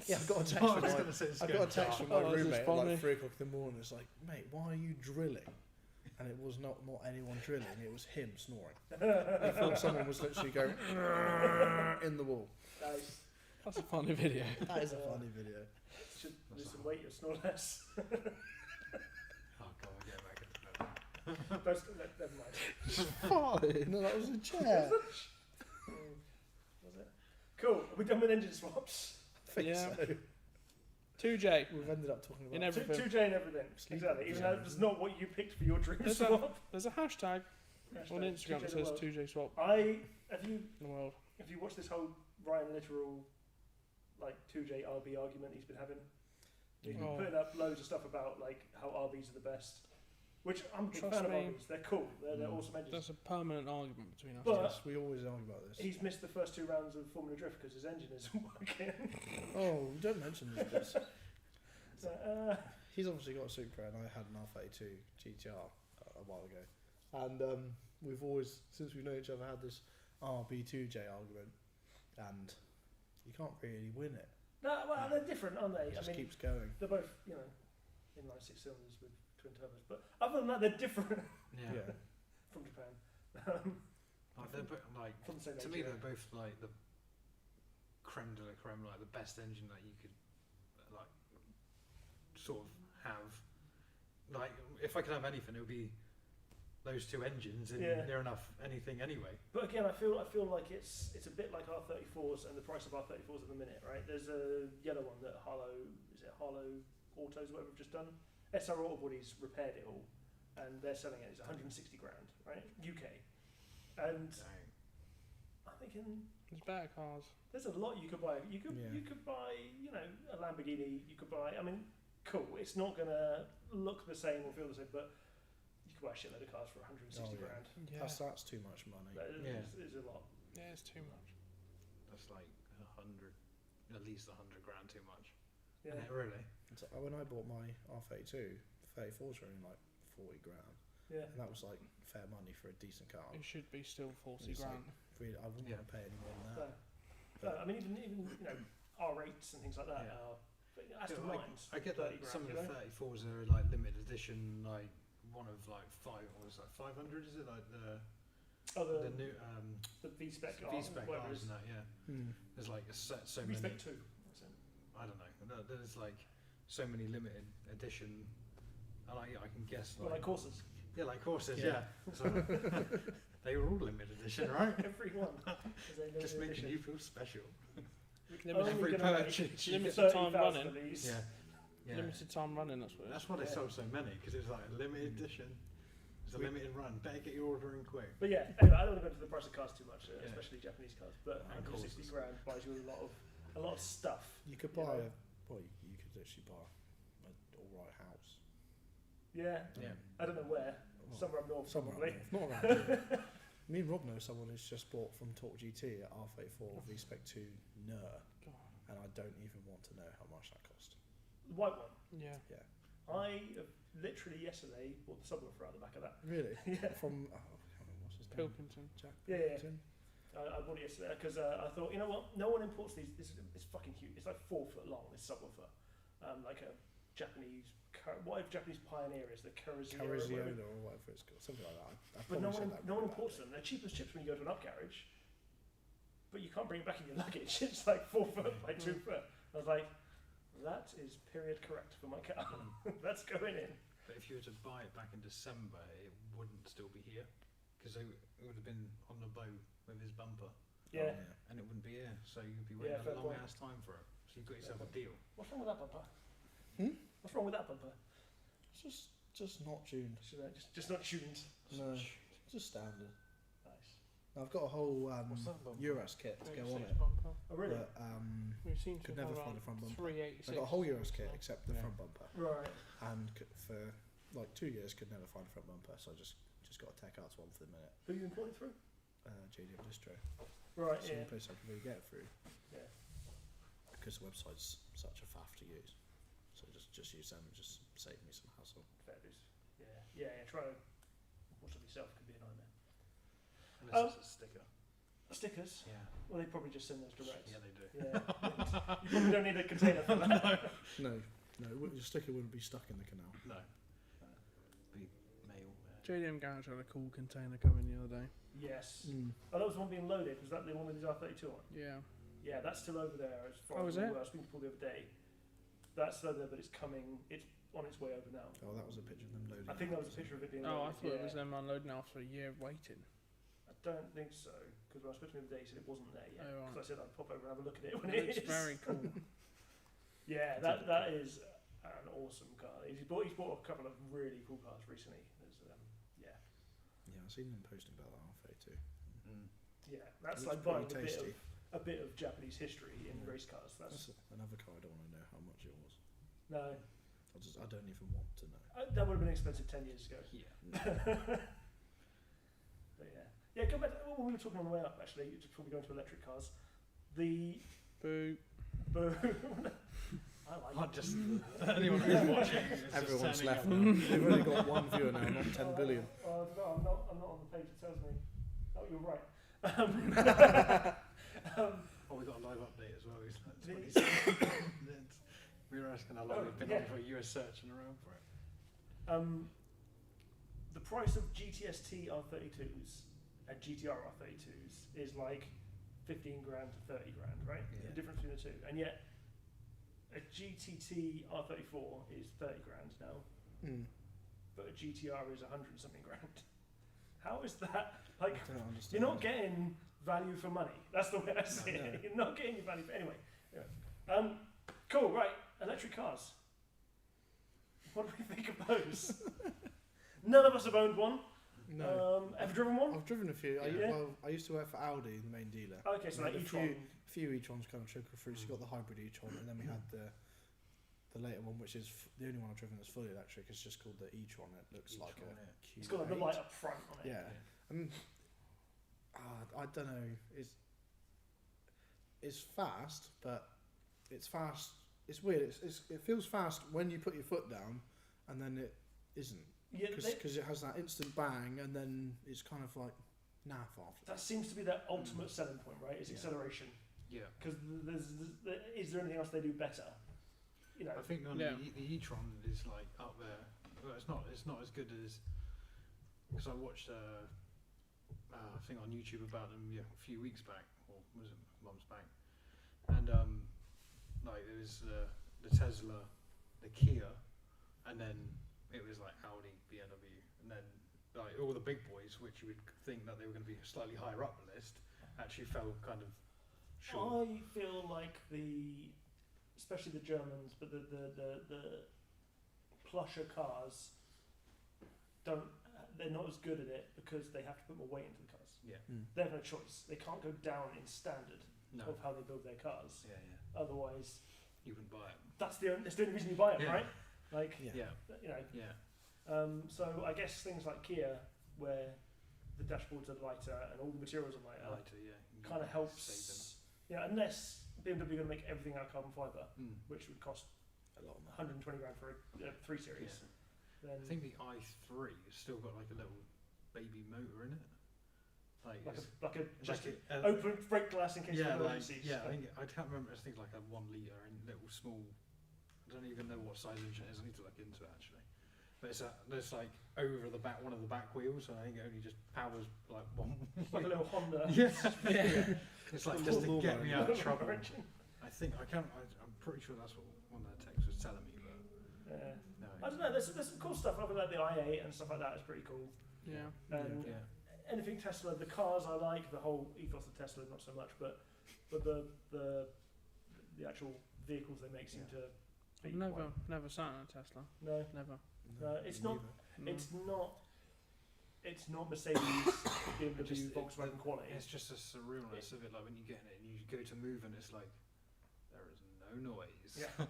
yeah, I got a text I from was my gonna say it's I going got a text dark. from my Oh, this is roommate at funny. like 3 o'clock in the morning. It's like, mate, why are you drilling? And it was not anyone drilling. It was him snoring. I thought someone was literally going in the wall. Nice. That's a funny video. That is a funny video. Should lose some weight or snore less. Oh god, we're getting back into that. Never mind. Fine. No, that was a chair. Was it? Cool. Are we done with engine swaps? I think Yeah. so. 2J. We've ended up talking about In everything. 2J and everything. Sleep. Exactly. Even though it's not what you picked for your dream There's a, swap. there's a hashtag on Hashtag Instagram 2J that the says world. 2J swap Have you in the world. watched this whole Ryan Literal like 2J RB argument he's been having? He's been Oh. putting up loads of stuff about like how RBs are the best, which I'm a big Trust fan me. of RBs. They're cool. They're Mm. awesome engines. There's a permanent argument between us. But- Yes, we always argue about this. He's missed the first 2 rounds of Formula Drift because his engine isn't working. Oh, don't mention this. Bits. So, He's obviously got a Supra, and I had an R32 GTR a while ago, and we've always, since we've known each other, had this RB2J argument, and you can't really win it. no, well, they're different, aren't they? It just I mean, keeps going. they're both, inline 6 cylinders with twin turbos, but other than that, they're different Yeah. from Japan. Like, they're like From the same to age, me, yeah. they're both like the creme de la creme, like the best engine that you could like sort of have. Like, if I could have anything, it would be those 2 engines, and Yeah. near enough anything anyway. But again, I feel like it's a bit like R34s and the price of R34s at the minute, right? There's a yellow one that Harlow Autos, whatever, have just done. SR Auto Bodies repaired it all, and they're selling it. It's 160 grand, right? UK, and Dang. I'm thinking There's better cars. there's a lot you could buy. You Yeah. could buy, a Lamborghini. You could buy. I mean, cool. It's not gonna look the same or feel the same, but you could buy a shitload of cars for 160 Oh, yeah. grand. Yeah. That's too much money. That Yeah. is a lot. Yeah, it's too much. That's like at least $100,000 too much. Yeah. Yeah, really. It's like, when I bought my R32, 34s were only like 40 grand, Yeah. and that was like fair money for a decent car. It should be still 40 It's grand. Really, I wouldn't Yeah. want to pay any more than No. that. No, I mean, even you know, R8s and things like that Yeah. are. Aston Yeah, Martins. I get 30 like some of grand, the you know? 34s are like limited edition, like one of like 500, is it like the new The V-Spec V-Spec whatever it R's is. and that, yeah. There's like so many. V-Spec 2. I don't know. There's like so many limited edition, and I can guess Well, like courses. yeah, like courses, Yeah. yeah. So they were all limited edition, right? Every one. is a limited Just making edition. you feel special. Limited, Only Every gonna make purchase, you limited get- time 30,000 running. of these. yeah, yeah. Limited time running, that's what it is. That's why they Yeah. sold so many, because it was like a limited edition. It's a limited run. Better get your order in quick. But yeah, anyway, I don't want to go into the price of cars too much, Yeah. especially Japanese cars. But And 160 courses. grand buys you a lot of stuff. You could You buy know? you could literally buy an alright house. Yeah. Yeah. I don't know where. Well, Somewhere up north, Somewhere probably. up north, not around here. Me and Rob know someone who's just bought from Talk GT at R34 V-Spec 2 NER, God. and I don't even want to know how much that cost. The white one. Yeah. I literally yesterday bought the subwoofer out the back of that. Really? Yeah. From I can't remember what's his name. Pilkington. Jack Yeah, yeah. Pilkington? I bought it yesterday because I thought, you know what? No one imports these. It's fucking huge. It's like 4 foot long. This subwoofer, like a Japanese. What if Japanese Pioneer is the Carazione? Carazione or whatever it's called, something like that. I But no probably one, said that no one really imports badly. them. They're cheap as chips when you go to an up garage. But you can't bring it back in your luggage. It's like 4 foot by 2 foot. I was like, that is period correct for my car. That's going in. But if you were to buy it back in December, it wouldn't still be here, because it would have been on the boat with his bumper, Yeah. Oh, and it wouldn't be here. So you'd be Yeah, waiting fair a long point. ass time for it. So you've got Fair yourself a deal. What's wrong with that bumper? What's wrong with that bumper? It's just not tuned. Just not tuned. No, just standard. Nice. I've got a whole What's that bumper? Euros kit to go on 36 it, bumper. Oh really? but We've seen could something never find around a front bumper. 386. I've got a whole Euros kit except the Yeah. front bumper, Right. and for like 2 years could never find a front bumper, so I just got a tech arts one for the minute. Who you importing through? JDM Distro. Right. It's the Yeah. only place I can really get it through. Yeah. Because the website's such a faff to use. So just use them and just save me some hassle. Fair dues. Yeah. Yeah. Trying to watch it yourself could be a nightmare. Unless it's a sticker. Stickers. Yeah. Well, they probably just send those direct. Yeah, they do. Yeah. You probably don't need a container for that. No, your sticker wouldn't be stuck in the canal. No. Be mail. JDM Garage had a cool container coming the other day. Yes. Oh, that was the one being loaded. Was that the one with his R32 on? Yeah. Yeah, that's still over there. As far Oh, as is I'm it? aware. I was speaking to Paul the other day. That's still over there, but it's coming. It's on its way over now. Oh, that was a picture of them loading. I think that was a picture of it being Oh, I loaded. thought it yeah. was them unloading after a year of waiting. I don't think so, because when I spoke to him the other day, he said it wasn't there yet. Oh, right. Because I said I'd pop over and have a look at it when It it looks is. very cool. Yeah, that is an awesome car. He's bought a couple of really cool cars recently. There's, yeah, Yeah, I've seen them posting about that on Facebook too. yeah. That's Looks like buying pretty tasty. a bit of Japanese history in Yeah. race cars. That's That's another car I don't want to know how much it was. no. I don't even want to know. That would have been expensive 10 years ago. Yeah. But yeah, go back to when we were talking on the way up. Actually, just before we go into electric cars, the Boo. boom. I like Not it. just anyone who's watching. It's just Everyone's turning left up. now. They've only got one viewer now, not 10 billion. No, I'm not on the page. It tells me. Oh, you're right. Oh, we got a live update as well. The- We were asking how long Oh, we've been yeah. on for. You were searching around for it. The price of GTST R32s and GTR R32s is like 15 grand to 30 grand, right? Yeah. The difference between the two, and yet a GTT R34 is 30 grand now, but a GTR is 100 and something grand. How is that? Like, I don't understand. you're not getting value for money. That's the way I see it. No. You're not getting your value for anyway. Cool, right? Electric cars. What do we think of those? None of us have owned one. No. Ever driven one? I've driven a few. Yeah. I used to work for Audi, the main dealer. Okay, so We like had a e-tron. few e-trons kind of trickle through. So you got the hybrid e-tron, and then we had the later one, which is the only one I've driven that's fully electric. It's just called the e-tron. It looks like a E-tron, yeah. Q8. It's got like the light up front on it. Yeah. And I don't know. It's fast, but it's fast. It's weird. It feels fast when you put your foot down, and then it isn't. Yeah, Because it has that instant bang, and then it's kind of like naff after. that seems to be their ultimate selling point, right? Is Yeah. acceleration. Yeah. Because is there anything else they do better? You know, I think Yeah. the e-tron is like up there. Well, it's not as good as, because I watched a thing on YouTube about them a few weeks back, or was it months back, and like it was the Tesla, the Kia, and then it was like Audi, BMW, and then like all the big boys, which you would think that they were going to be slightly higher up the list, actually fell kind of short. I feel like especially the Germans, but the plusher cars they're not as good at it because they have to put more weight into the cars. Yeah. They have no choice. They can't go down in standard No. of how they build their cars. Yeah, yeah. Otherwise, You wouldn't buy it. that's the only reason you buy it, Yeah. right? Like, Yeah. you know. Yeah. So I guess things like Kia, where the dashboards are lighter and all the materials are lighter, Lighter, yeah. kind of helps. Yeah, unless BMW are going to make everything out of carbon fibre, which would cost A lot of money. 120 grand for a 3 Series. Yeah. Then I think the i3 has still got like a little baby motor in it. Like just like open brake glass in case yeah, of like, emergencies. yeah. I think I can't remember. I think like a 1 litre and little small. I don't even know what size engine it is. I need to look into it actually. But there's like over the back, one of the back wheels, and I think it only just powers like one. It's like a little Honda. Yeah. It's like A just to little get me out of lawnmower trouble. engine. I think I can't. I'm pretty sure that's what one of the techs was telling me, but Yeah. no. I don't know. There's some cool stuff. I like the i8 and stuff like that. Is pretty cool. Yeah. And Yeah. anything Tesla, the cars I like, the whole ethos of Tesla not so much, but the actual vehicles they make seem to be I've never sat in a Tesla. no, Never. it's not. No. It's not Mercedes, BMW, Just- Volkswagen quality. It's just a surrealness of it, like when you get in it and you go to move and it's like there is no noise. Yeah.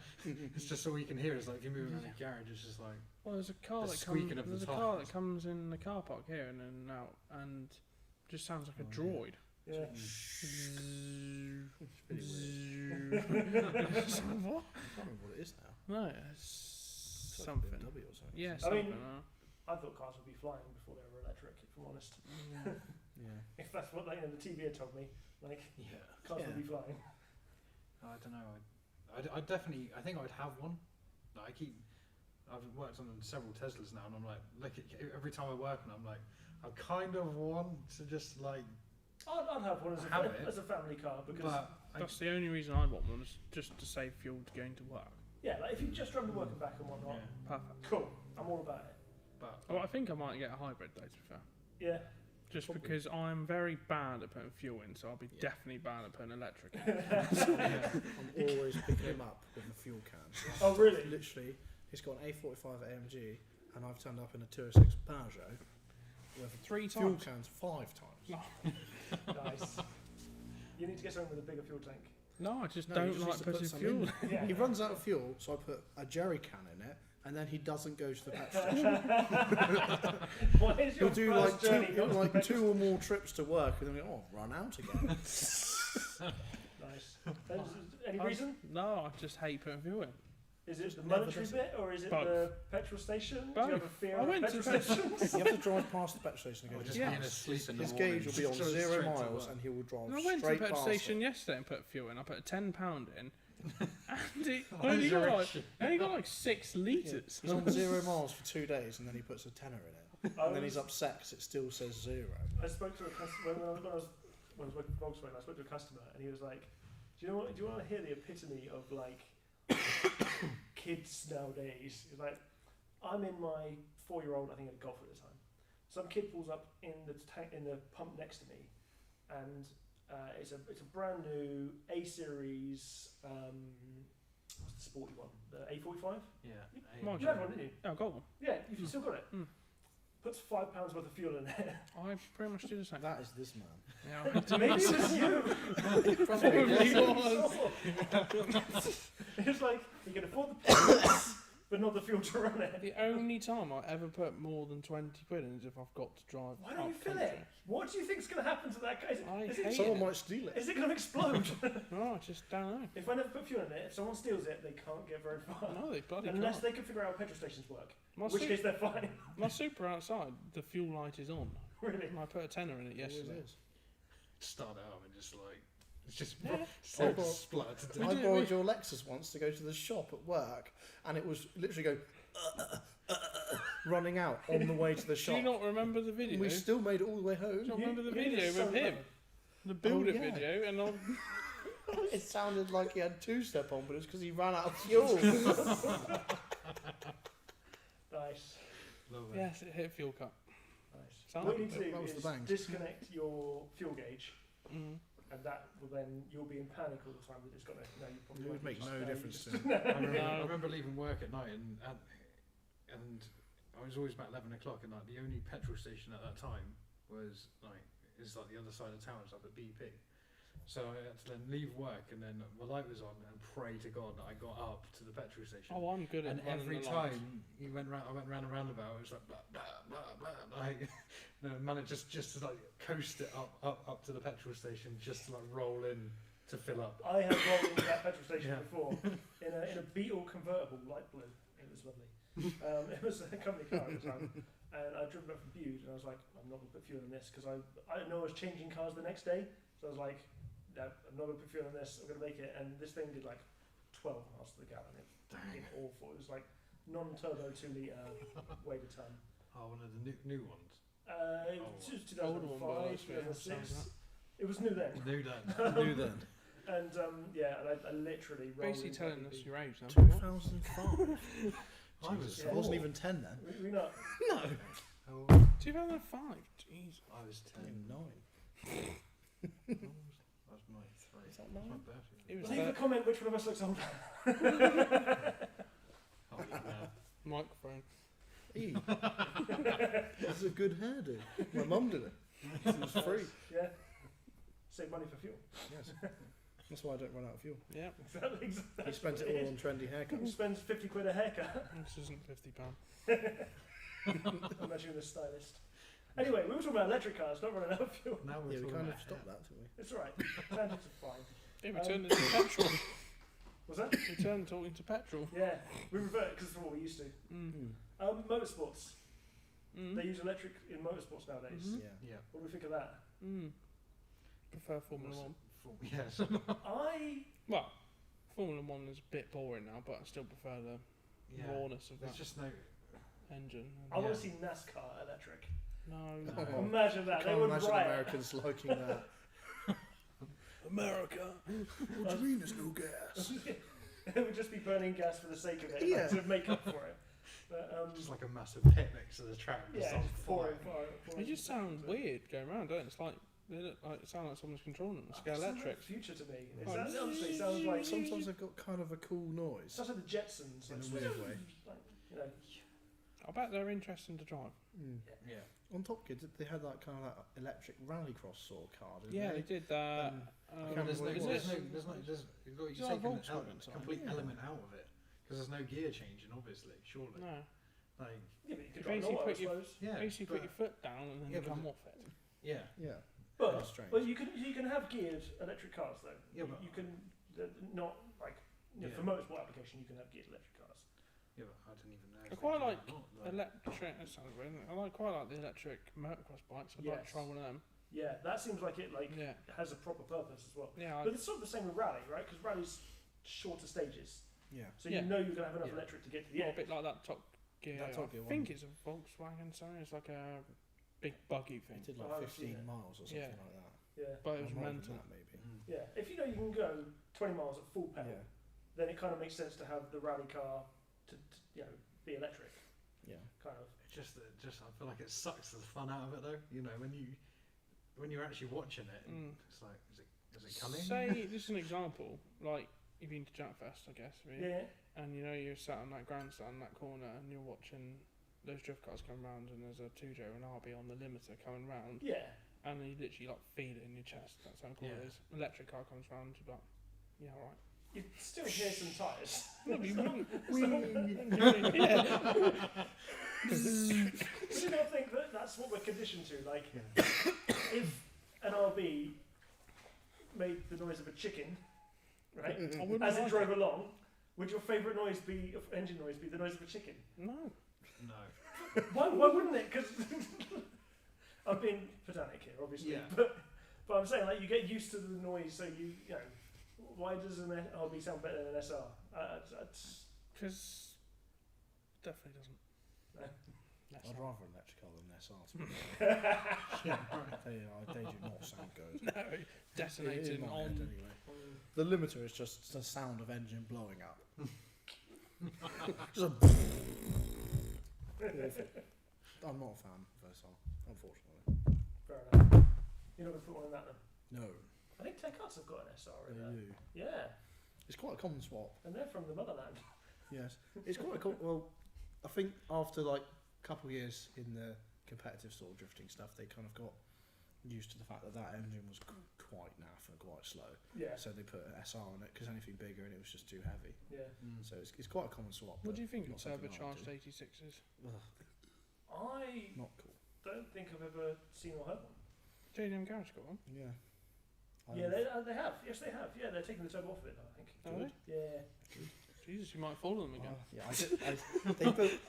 It's just all you can hear is like if you're moving around a garage, it's just like Well, there's a car The that squeaking of the there's a car that tires. comes in the car park here and then out and just sounds like a Oh, droid. Yeah. It's pretty weird. What? I can't remember what it is now. No, it's It's like something. BMW or something. Yeah, I something. mean- I thought cars would be flying before they were electric. If I'm honest, Yeah. if that's what the TV had told me, like yeah. cars would Yeah. be flying. I don't know. I definitely. I think I'd have one. Like I've worked on several Teslas now, and I'm like, look at every time I work on, I'm like, I kind of want to just like, I'd have one Have it. as a family car because but That's the only reason I want one, is just to save fuel to going to work. yeah, like if you just run to work and back and whatnot, yeah, Perfect. cool. I'm all about it. but Oh, I think I might get a hybrid though, to be fair. Yeah. Just Probably. because I'm very bad at putting fuel in, so I'll be Yeah. definitely bad at putting electric in. I'm always picking him up with a fuel can. Oh really? Literally, he's got an A45 AMG, and I've turned up in a 206 Peugeot with 3 fuel times. cans 5 times. Nice. You need to get something with a bigger fuel tank. No, I just No, you don't just like need to put putting some fuel in. in. Yeah. He runs out of fuel, so I put a jerry can in it, and then he doesn't go to the petrol station. What is your He'll do first like journey? two, like Petrol 2 or more trips to work, and then run out again. Nice. Any reason? No, I just hate putting fuel in. Is it the Never monetary does bit or is it Both. the petrol station? Do you have a Both. fear I of went to petrol the stations? You have to drive past the petrol station or and go. just Yeah. being asleep in the His morning. gauge will be on just 0 straight to miles, work. and he will drive And I went to the straight petrol past station it. yesterday and put fuel in. I put a £10 in, and it Oh, only got like, resurrection. only got like 6 litres. He's on 0 miles for 2 days, and then he puts a tenner in it, and then he's upset because it still says 0. I spoke to a customer when I was working for Volkswagen. I spoke to a customer and he was like, "Do you know what? Do you want to hear the epitome of like kids nowadays?" He's like, "I'm in my 4-year-old. I think had a Golf at the time. Some kid pulls up in the tank in the pump next to me, and it's a brand new A series. What's the sporty one? The A45. Yeah. Margin. You had one, didn't you? Oh, got one. Yeah, you've still got it. Mm. Puts £5 worth of fuel in it. I pretty much do the same. That is this man. Yeah, I do Maybe the it same. was you. Probably It's like you can afford the payments, but not the fuel to run it. The only time I ever put more than 20 quid in is if I've got to drive. Why don't you up fill country. it? What do you think's going to happen to that guy? I Is hate it, Someone it. might steal it. is it going to explode? No, I just don't know. If I never put fuel in it, if someone steals it, they can't get very far. No, they bloody Unless can't. they can figure out how petrol stations work. My, In which case they're fine. my Super outside, the fuel light is on. Really? And I put a tenner in it yesterday. Always is. Start out and just like it's just Yeah. splutter to I death. borrowed your Lexus once to go to the shop at work, and it was literally going running out on the way to the Do shop. you not remember the video? We still made it all the way Do you home. not remember the You need video a with him? sunroof. The build it yeah. video, and I'm It sounded like he had two-step on, but it was because he ran out of fuel. Nice. Love it. yes, it hit fuel cut. Nice. Sound What you like need to that do was the is bangs. disconnect your fuel gauge, Mm. and that will then you'll be in panic all the time that it's got to. No, you probably It would won't. make Just- no you difference just- to him. I No. remember leaving work at night and I was always about 11 o'clock and like the only petrol station at that time was like the other side of town, it's up at BP. So I had to then leave work and then my light was on and pray to God that I got up to the petrol station. Oh, I'm good at and running every the lights. time I went round a roundabout, it was like blah blah blah blah. Like, managed just to like coast it up to the petrol station, just to like roll in to fill up. I have rolled into that petrol station Yeah. before in a Beetle convertible, light blue. It was lovely. It was a company car at the time, and I driven up from Bude, and I was like, I'm not going to put fuel in this because I know I was changing cars the next day, so I was like, no, I'm not going to put fuel in this. I'm going to make it, and this thing did like 12 miles to the gallon. It was Dang. awful. It was like non-turbo 2 litre weight a ton. Oh, one of the new ones. It Oh, was older one, but 2005, that's fair, 2006. It was new then. New then. Knew then. And yeah, and I literally rolled Basically into telling that us BP. your age then. 2005. I was Yeah. I wasn't four. even 10 then. We not. No. Oh, 2005. Jeez. I was 10. 9. I was 93. Is that That's my nine? birthday. It was Leave a that comment which one of us looks older. Oh, yeah. microphone. E. That's a good hairdo. My mum did it. It was free. Yeah. Save money for fuel. Yes. That's why I don't run out of fuel. Yeah. Exactly. He spent it all on trendy Who haircuts. spends 50 quid a haircut? This isn't £50. I'm actually the stylist. Anyway, we were talking about electric cars, not running out of fuel. Now we're Yeah, we talking kind of about stopped that, didn't we? It's alright. Tangents are fine. Yeah, we turned into petrol. Was that? We turned talking to petrol. Yeah, we reverted because it's what we used to. Mm. Motorsports. Mm. They use electric in motorsports nowadays. Mhm. Yeah. Yeah. What do we think of that? Mm. Prefer Formula One. Yes. Well, Formula One is a bit boring now, but I still prefer the Yeah. rawness of There's that just no. engine. I want Yeah. to see NASCAR electric. No. Oh. Imagine that. They Can't would imagine riot. Americans liking that. America. What do you mean there's no gas? It would just be burning gas for the sake of it, Yeah. like, to make up for it. But Just like a massive pit next to the track. yeah, on just fire. pouring. They just sound weird going around, don't it? It's like they look like it sounds like someone's controlling them. It's It sounds like electric. the future to me. It Oh. sounds, honestly, it sounds like Sometimes they've got kind of a cool it noise. sounds like the Jetsons. In Like, a weird way. like, you know, I bet they're interesting to drive. Mm. Yeah. On Top Gear, they had that kind of like electric rallycross sort of car, didn't Yeah, they? they did that. But there's no, Is there's it? no, you've got Is you're that a taking Volkswagen a sign? complete Yeah. element out of it because there's no gear changing, obviously. Surely, No. like yeah, but you could You drive basically an auto, I put your- suppose. yeah, Basically, put but- your foot down and then Yeah, you but come the- off it. Yeah. But That's strange. you can have geared electric cars though. Yeah, but- you can not like Yeah. for motorsport application you can have geared electric cars. yeah, but I don't even know. I if quite they do like or not, Electric. That sounds weird. Isn't it? I quite like the electric motocross bikes. I'd like Yes. to try one of them. Yeah, that seems like it Yeah. has a proper purpose as well. Yeah. But it's sort of the same with rally, right? Because rally's shorter stages, Yeah. so Yeah. you know you're gonna have enough Yeah. electric to get to the Yeah, a end. bit like that Top Gear. That Top Gear I think one. it's a Volkswagen. Sorry, it's like a big buggy thing. It did Oh, like I've seen 15 it. miles or something Yeah. like that. Yeah, But it was Or more than mental. that, maybe. Mm. yeah. If you know you can go 20 miles at full pedal, Yeah. then it kind of makes sense to have the rally car to be electric, Yeah. kind of. It just I feel like it sucks the fun out of it though. You know, when you're actually watching it, Mm. it's like, is it coming? Say, this is an example. Like you've been to Jackfest, I guess, have you? Yeah. And you know you're sat on that grandstand, that corner, and you're watching those drift cars come round, and there's a 2J and RB on the limiter coming round, Yeah. and you literally like feel it in your chest. That's how cool Yeah. it is. Electric car comes round, you're like, yeah, all right. you still hear some tyres. No, but you wouldn't. But you don't think that that's what we're conditioned to? Like, if an RB made the noise of a chicken, right, I wouldn't as it like drove along, would your favourite noise be, engine noise, be the noise of a chicken? No. No. Why wouldn't it? Because I'm being pedantic here, obviously, Yeah. but I'm saying, like, you get used to the noise, so you know, why does an RB sound better than an SR? Because definitely doesn't. No. That's I'd not- rather an electric car than an SR. To be honest. They do not sound good. No, detonating In my on. head anyway. The limiter is just the sound of engine blowing up. Just a awful. I'm not a fan of SR, unfortunately. Fair enough. You're not going to put one in that then? No, I think Tecats have got an SR in they there. do. Yeah, It's quite a common swap. and they're from the motherland. Yes, it's quite a well. I think after like a couple of years in the competitive sort of drifting stuff, they kind of got used to the fact that engine was quite naff and quite slow. Yeah, So they put an SR on it because anything bigger and it was just too heavy. yeah. So it's quite a common swap. What but do you think of not something I would turbocharged do. 86s? Ugh, I not cool. don't think I've ever seen or heard one. JDM Garage got one. Yeah. Yeah, they have. Yes, they have. Yeah, they're taking the turbo off of it now, I think. Are they? Yeah. Jesus, you might follow them again. Yeah,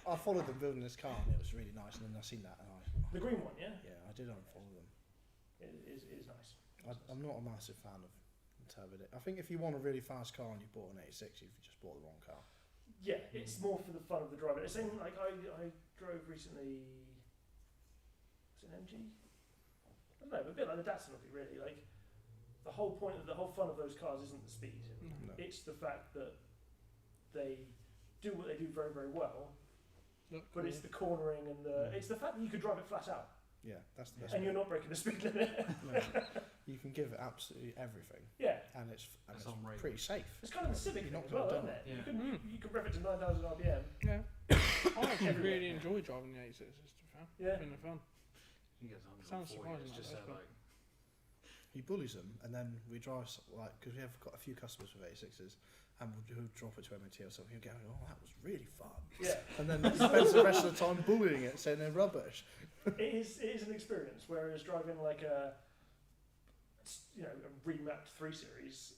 I followed them building this car and it was really nice. And then I seen that and The green one, yeah? I did unfollow them. It is nice. I'm not a massive fan of turbo. I think if you want a really fast car and you bought an 86, you've just bought the wrong car. Yeah, it's more for the fun of the driver. It's same like I drove recently. Was it an MG? I don't know, but a bit like the Datsun would be really like. The whole point of the whole fun of those cars isn't the speed. No. It's the fact that they do what they do very, very well, Look, but it's the cornering and it's the fact that you could drive it flat out Yeah, that's the best. and bit. you're not breaking the speed limit. No. You can give it absolutely everything, Yeah, and it's That's unrated. pretty safe. it's kind of the Civic You're thing not as well, gonna isn't it? Yeah. You can rev it to 9,000 RPM. yeah. I actually really enjoy driving the 86s, to be fair. Yeah. It's been fun. He gets Sounds 140. surprising It's like just that, like He bullies them, and then we drive because we have got a few customers with 86s, and we'll drop it to MOT or something. He'll go, "Oh, that was really fun," Yeah, and then he spends the rest of the time bullying it, saying they're rubbish. it is an experience. Whereas driving like a remapped 3 Series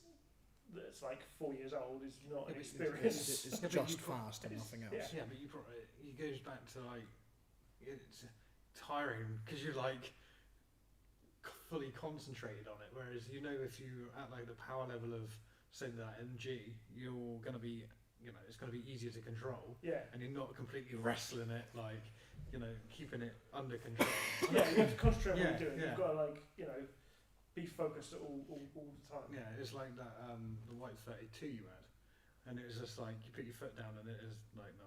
that's like 4 years old is not an Yeah, but experience. It's Yeah, but just you fast and it's- nothing else. yeah. yeah, but you probably it goes back to like it's tiring because you're like fully concentrated on it. Whereas if you at like the power level of say that MG, you're gonna be it's gonna be easier to control, Yeah, and you're not completely wrestling it like keeping it under control. yeah, you have to concentrate on what Yeah, you're doing. yeah. You've got to be focused all the time. Yeah, it's like that the white 32 you had, and it was just like you put your foot down and it is like nothing.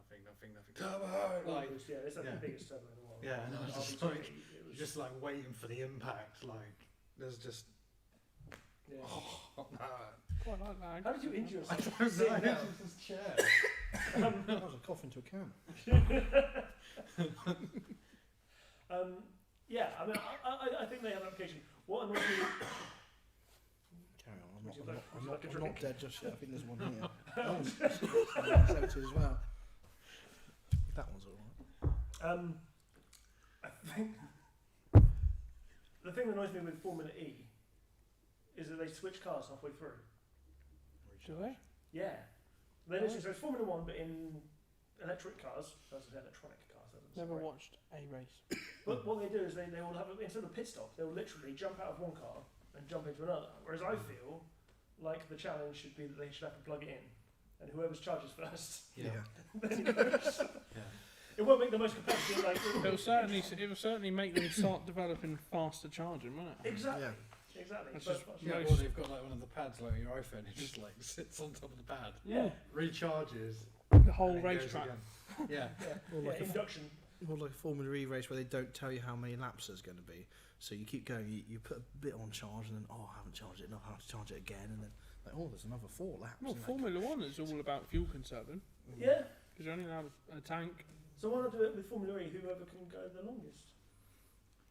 Turbo, like Almost, yeah, it's like yeah. the biggest turbo in the world. Yeah, and I was just RB20, like- it was just like waiting for the impact. Like there's just yeah. Quite like that. How did you injure I yourself? don't Sitting know. down? This chair. That was a cough into a can. Yeah, I mean, I think they have an application. What annoys me? Carry on. Would you like a I'm drink? not dead just yet. I think there's one here. Oh, 70 as well. That one's alright. I think the thing that annoys me with Formula E is that they switch cars halfway through. Do they? Yeah, they literally, so it's Formula One, but in electric cars versus electronic cars. That's Never great. watched a race. But what they do is they will have instead of a pit stop, they will literally jump out of one car and jump into another. Whereas I feel like the challenge should be that they should have to plug it in, and whoever charges first, Yeah. then goes. Yeah. It won't make the most competitive. Like It will certainly make them start developing faster charging, won't it? exactly, Yeah. exactly. That's But- just- Yeah, Most- or they've got like one of the pads like your iPhone. It just like sits on top of the pad, yeah, recharges The whole and then goes racetrack. again. Yeah. yeah, Or yeah, like a induction. Or like a Formula E race where they don't tell you how many laps there's going to be. So you keep going, you put a bit on charge and then, I haven't charged it enough, I have to charge it again. And then, like, there's another 4 laps. Well, and like, Formula One is all about fuel conserving Yeah. because you're only allowed a tank. So why not do it with Formula E? Whoever can go the longest.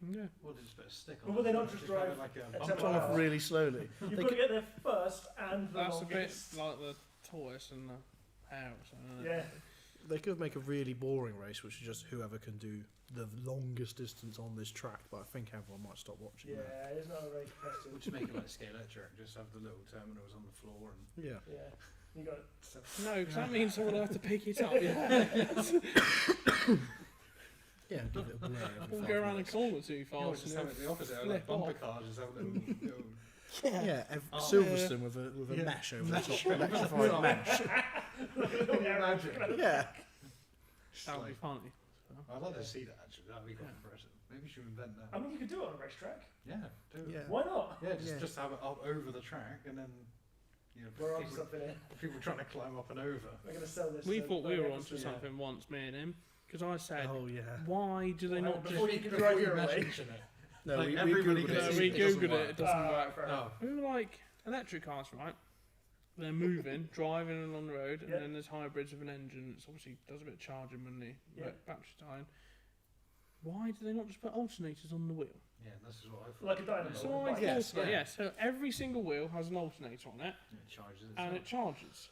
Yeah. Well, just put a stick But on. will they it. not just drive like a a bumper tempo Turn Wow. off really slowly. You've They got to could- get there first and the That's a bit longest. like the tortoise and the hare or something. Isn't it? Yeah. They could make a really boring race, which is just whoever can do the longest distance on this track. But I think everyone might stop watching. Yeah, that. it's not a very competitive. We'll just make it like Scale Electric. Just have the little terminals on the floor and. Yeah. Yeah. You got No, because that means someone will have to pick it up. Yeah. Yeah, give it a blur. every Or 5 go around the minutes. corner too Oh, fast. just and have it the opposite. Like flip bumper off. cars, just have little Yeah, Oh, Silverstone with a yeah. mesh over the top, electrified mesh. yeah. Yeah. That would be funny. I'd like to see that actually. That'd be quite impressive. Maybe we should invent that. I mean, you could do it on a racetrack. Yeah, do it. Yeah. Why not? Yeah, Yeah. just have it up over the track and then We're onto people, something here. people trying to climb up and over. We're going to sell this. We to thought we were Birmingham onto Street. something once, me and him, because I said, Oh yeah. why do they Well, not before just... you can drive your way. mention it. No, Like, we everybody googled can No, see we it doesn't googled work. it, it doesn't work. fair enough. No. We were like, electric cars, right? They're moving, driving along the road, and Yeah. then there's hybrids with an engine. It's obviously does a bit of charging when the Yeah. battery's dying. Why do they not just put alternators on the wheel? Yeah, this is what I thought. Like a dynamo. So on a I bike. Yes, thought, yeah. yeah. So every single wheel has an alternator on it, It charges and it charges.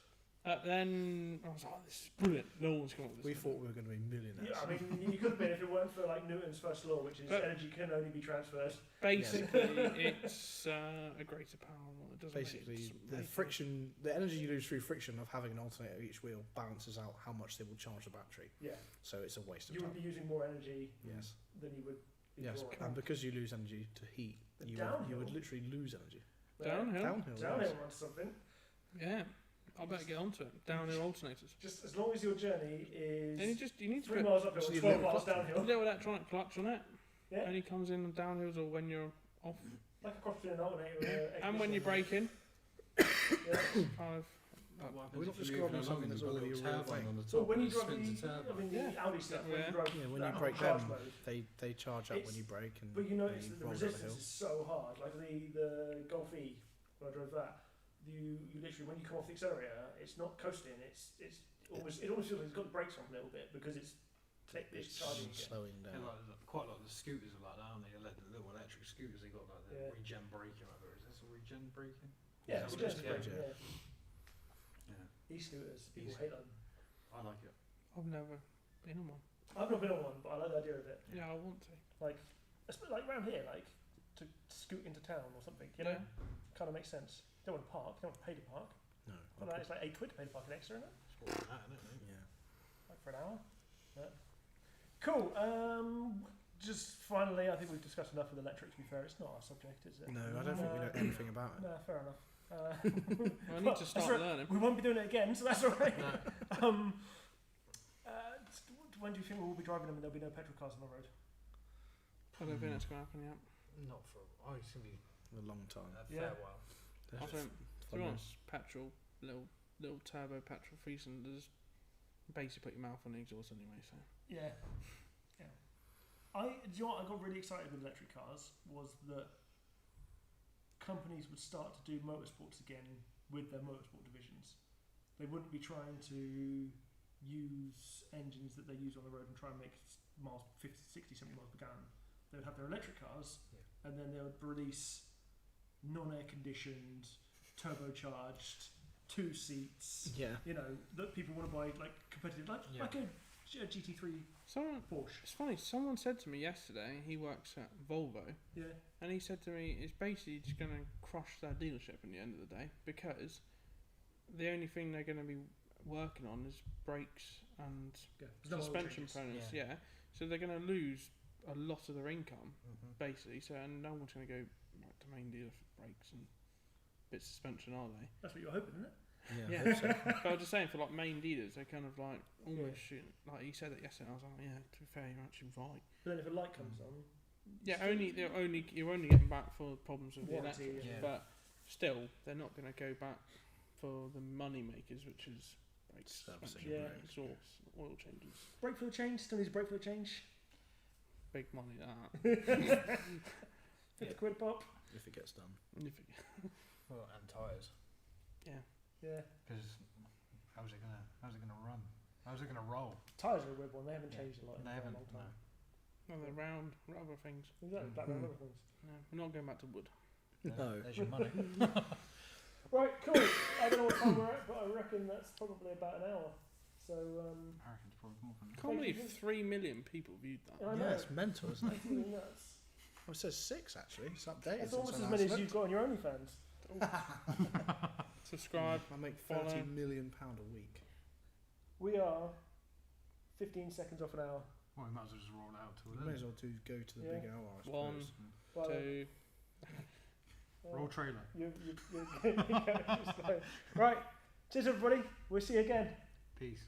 Then I was like, this is brilliant. No one's come up with this. We thought we were going to be millionaires. Yeah, I mean, you could have been if it weren't for like Newton's first law, which is But- energy can only be transferred. Basically, it's a greater power. It doesn't Basically, make, the make friction, the energy you lose through friction of having an alternator each wheel balances out how much they will charge the battery. Yeah, So it's a waste of you time. would be using more energy Yes. than you would. Be Yes. drawing. And because you lose energy to heat, The you downhill. would literally lose energy. Downhill. Downhill. Downhill yes. runs something. Yeah, I better get onto it. Downhill alternators. Just as long as your journey And is you need to 3 put miles uphill Just and need a 12 little miles clutch. a downhill. little electronic clutch on it. Yeah, Only comes in on downhills or when you're off, like a cross between an alternator and when you're braking. Yeah. Kind of. What We're happens not if you're describing moving along something and that's you've got a already little a real turbine thing. on the top? So when you and it drive spins the, a turbine. I mean, the Yeah. Audi stuff, when Yeah. you drive Yeah, when that you whole brake charge them, mode, they charge up It's- when you brake and but you notice when that the roll down the resistance hill. is so hard. Like the Golf E, when I drove that, you literally when you come off the accelerator, it's not coasting. It's almost it almost feels like it's got the brakes on a little bit because it's It's charging again. slowing Yeah, down. quite a lot of the scooters are like that, aren't they? The little electric scooters, they got like the Yeah. regen braking. Is this a regen braking? Yeah, That's it's what just it's braking, yeah. yeah. Yeah, E-scooters, people Easy. hate them. I like it. I've never been on one. I've not been on one, but I like the idea of it. Yeah, I want to. Especially like around here, like to scoot into town or something. You know, Yeah. kind of makes sense. You don't want to park. You don't want to pay to park. No. Well, it's like £8 to pay to park an extra, isn't it? It's more than that, isn't it? Yeah. Like for an hour. Yeah. Cool. Just finally, I think we've discussed enough with electric. To be fair, it's not our subject, is it? No, I don't think we know anything about it. No, fair enough. Well, I Well, need to that's start right. learning. We won't be doing it again, so that's all right. No. When do you think we'll be driving them and there'll be no petrol cars on the road? I don't think that's going to happen yet. Not for. Oh, it's gonna be A long time. a Yeah. fair while. I think, to be Fun, honest, petrol, little turbo petrol free cylinders, basically put your mouth on the exhaust anyway, so. Yeah. Yeah. Do you know what I got really excited with electric cars was that companies would start to do motorsports again with their motorsport divisions. They wouldn't be trying to use engines that they use on the road and try and make miles 50, 60, 70 miles per gallon. They would have their electric cars and then they would release non-air conditioned, turbocharged, 2 seats, Yeah. you know, that people want to buy like competitive, like a GT3 Someone, Porsche. it's funny, someone said to me yesterday, he works at Volvo, Yeah. and he said to me, it's basically just going to crush their dealership in the end of the day, because the only thing they're going to be working on is brakes and suspension components, yeah. So they're going to lose a lot of their income, basically, so and no one's going to go like, to main dealer for brakes and bits of suspension, are they? That's what you're hoping, isn't it? Yeah. I hope so. But I was just saying, for like main dealers, they're kind of like almost shooting. Like he said it yesterday, I was like, yeah. To be fair, you're actually right. But then if a light comes on, Yeah, you're only getting back for problems with the warranty. electric, Yeah. but still, they're not going to go back for the money makers, which is brakes, Servicing suspension, Yeah. brakes, exhaust, oil changes. Brake for the change. Still needs a brake for the change. Big money that. 50 quid pop. If it gets done. Well, and tyres. Yeah. Because how's it gonna run? How's it gonna roll? Tyres are a weird one. They haven't Yeah. changed a lot in They a haven't. long No. time. Well, they're round rubber things. Exactly, black and other things. No, we're not going back to wood. No. There's your money. Right, cool. I don't know what time we're at, but I reckon that's probably about an hour. So, I reckon it's probably more than that. Can't believe 3 million people viewed that. I know. Yeah, it's mental, isn't it? That's really nuts. Well, it says 6 actually. It's updated. That's since almost I as last many as looked. you've got on your OnlyFans. Subscribe. I make follow. £30 million a week. We are 15 seconds off an hour. Well, we might as well just roll it out till You then. may as well go to the Yeah. big hour, I One. suppose. By the- 2. Roll trailer. you right. Cheers, everybody. We'll see you again. Peace.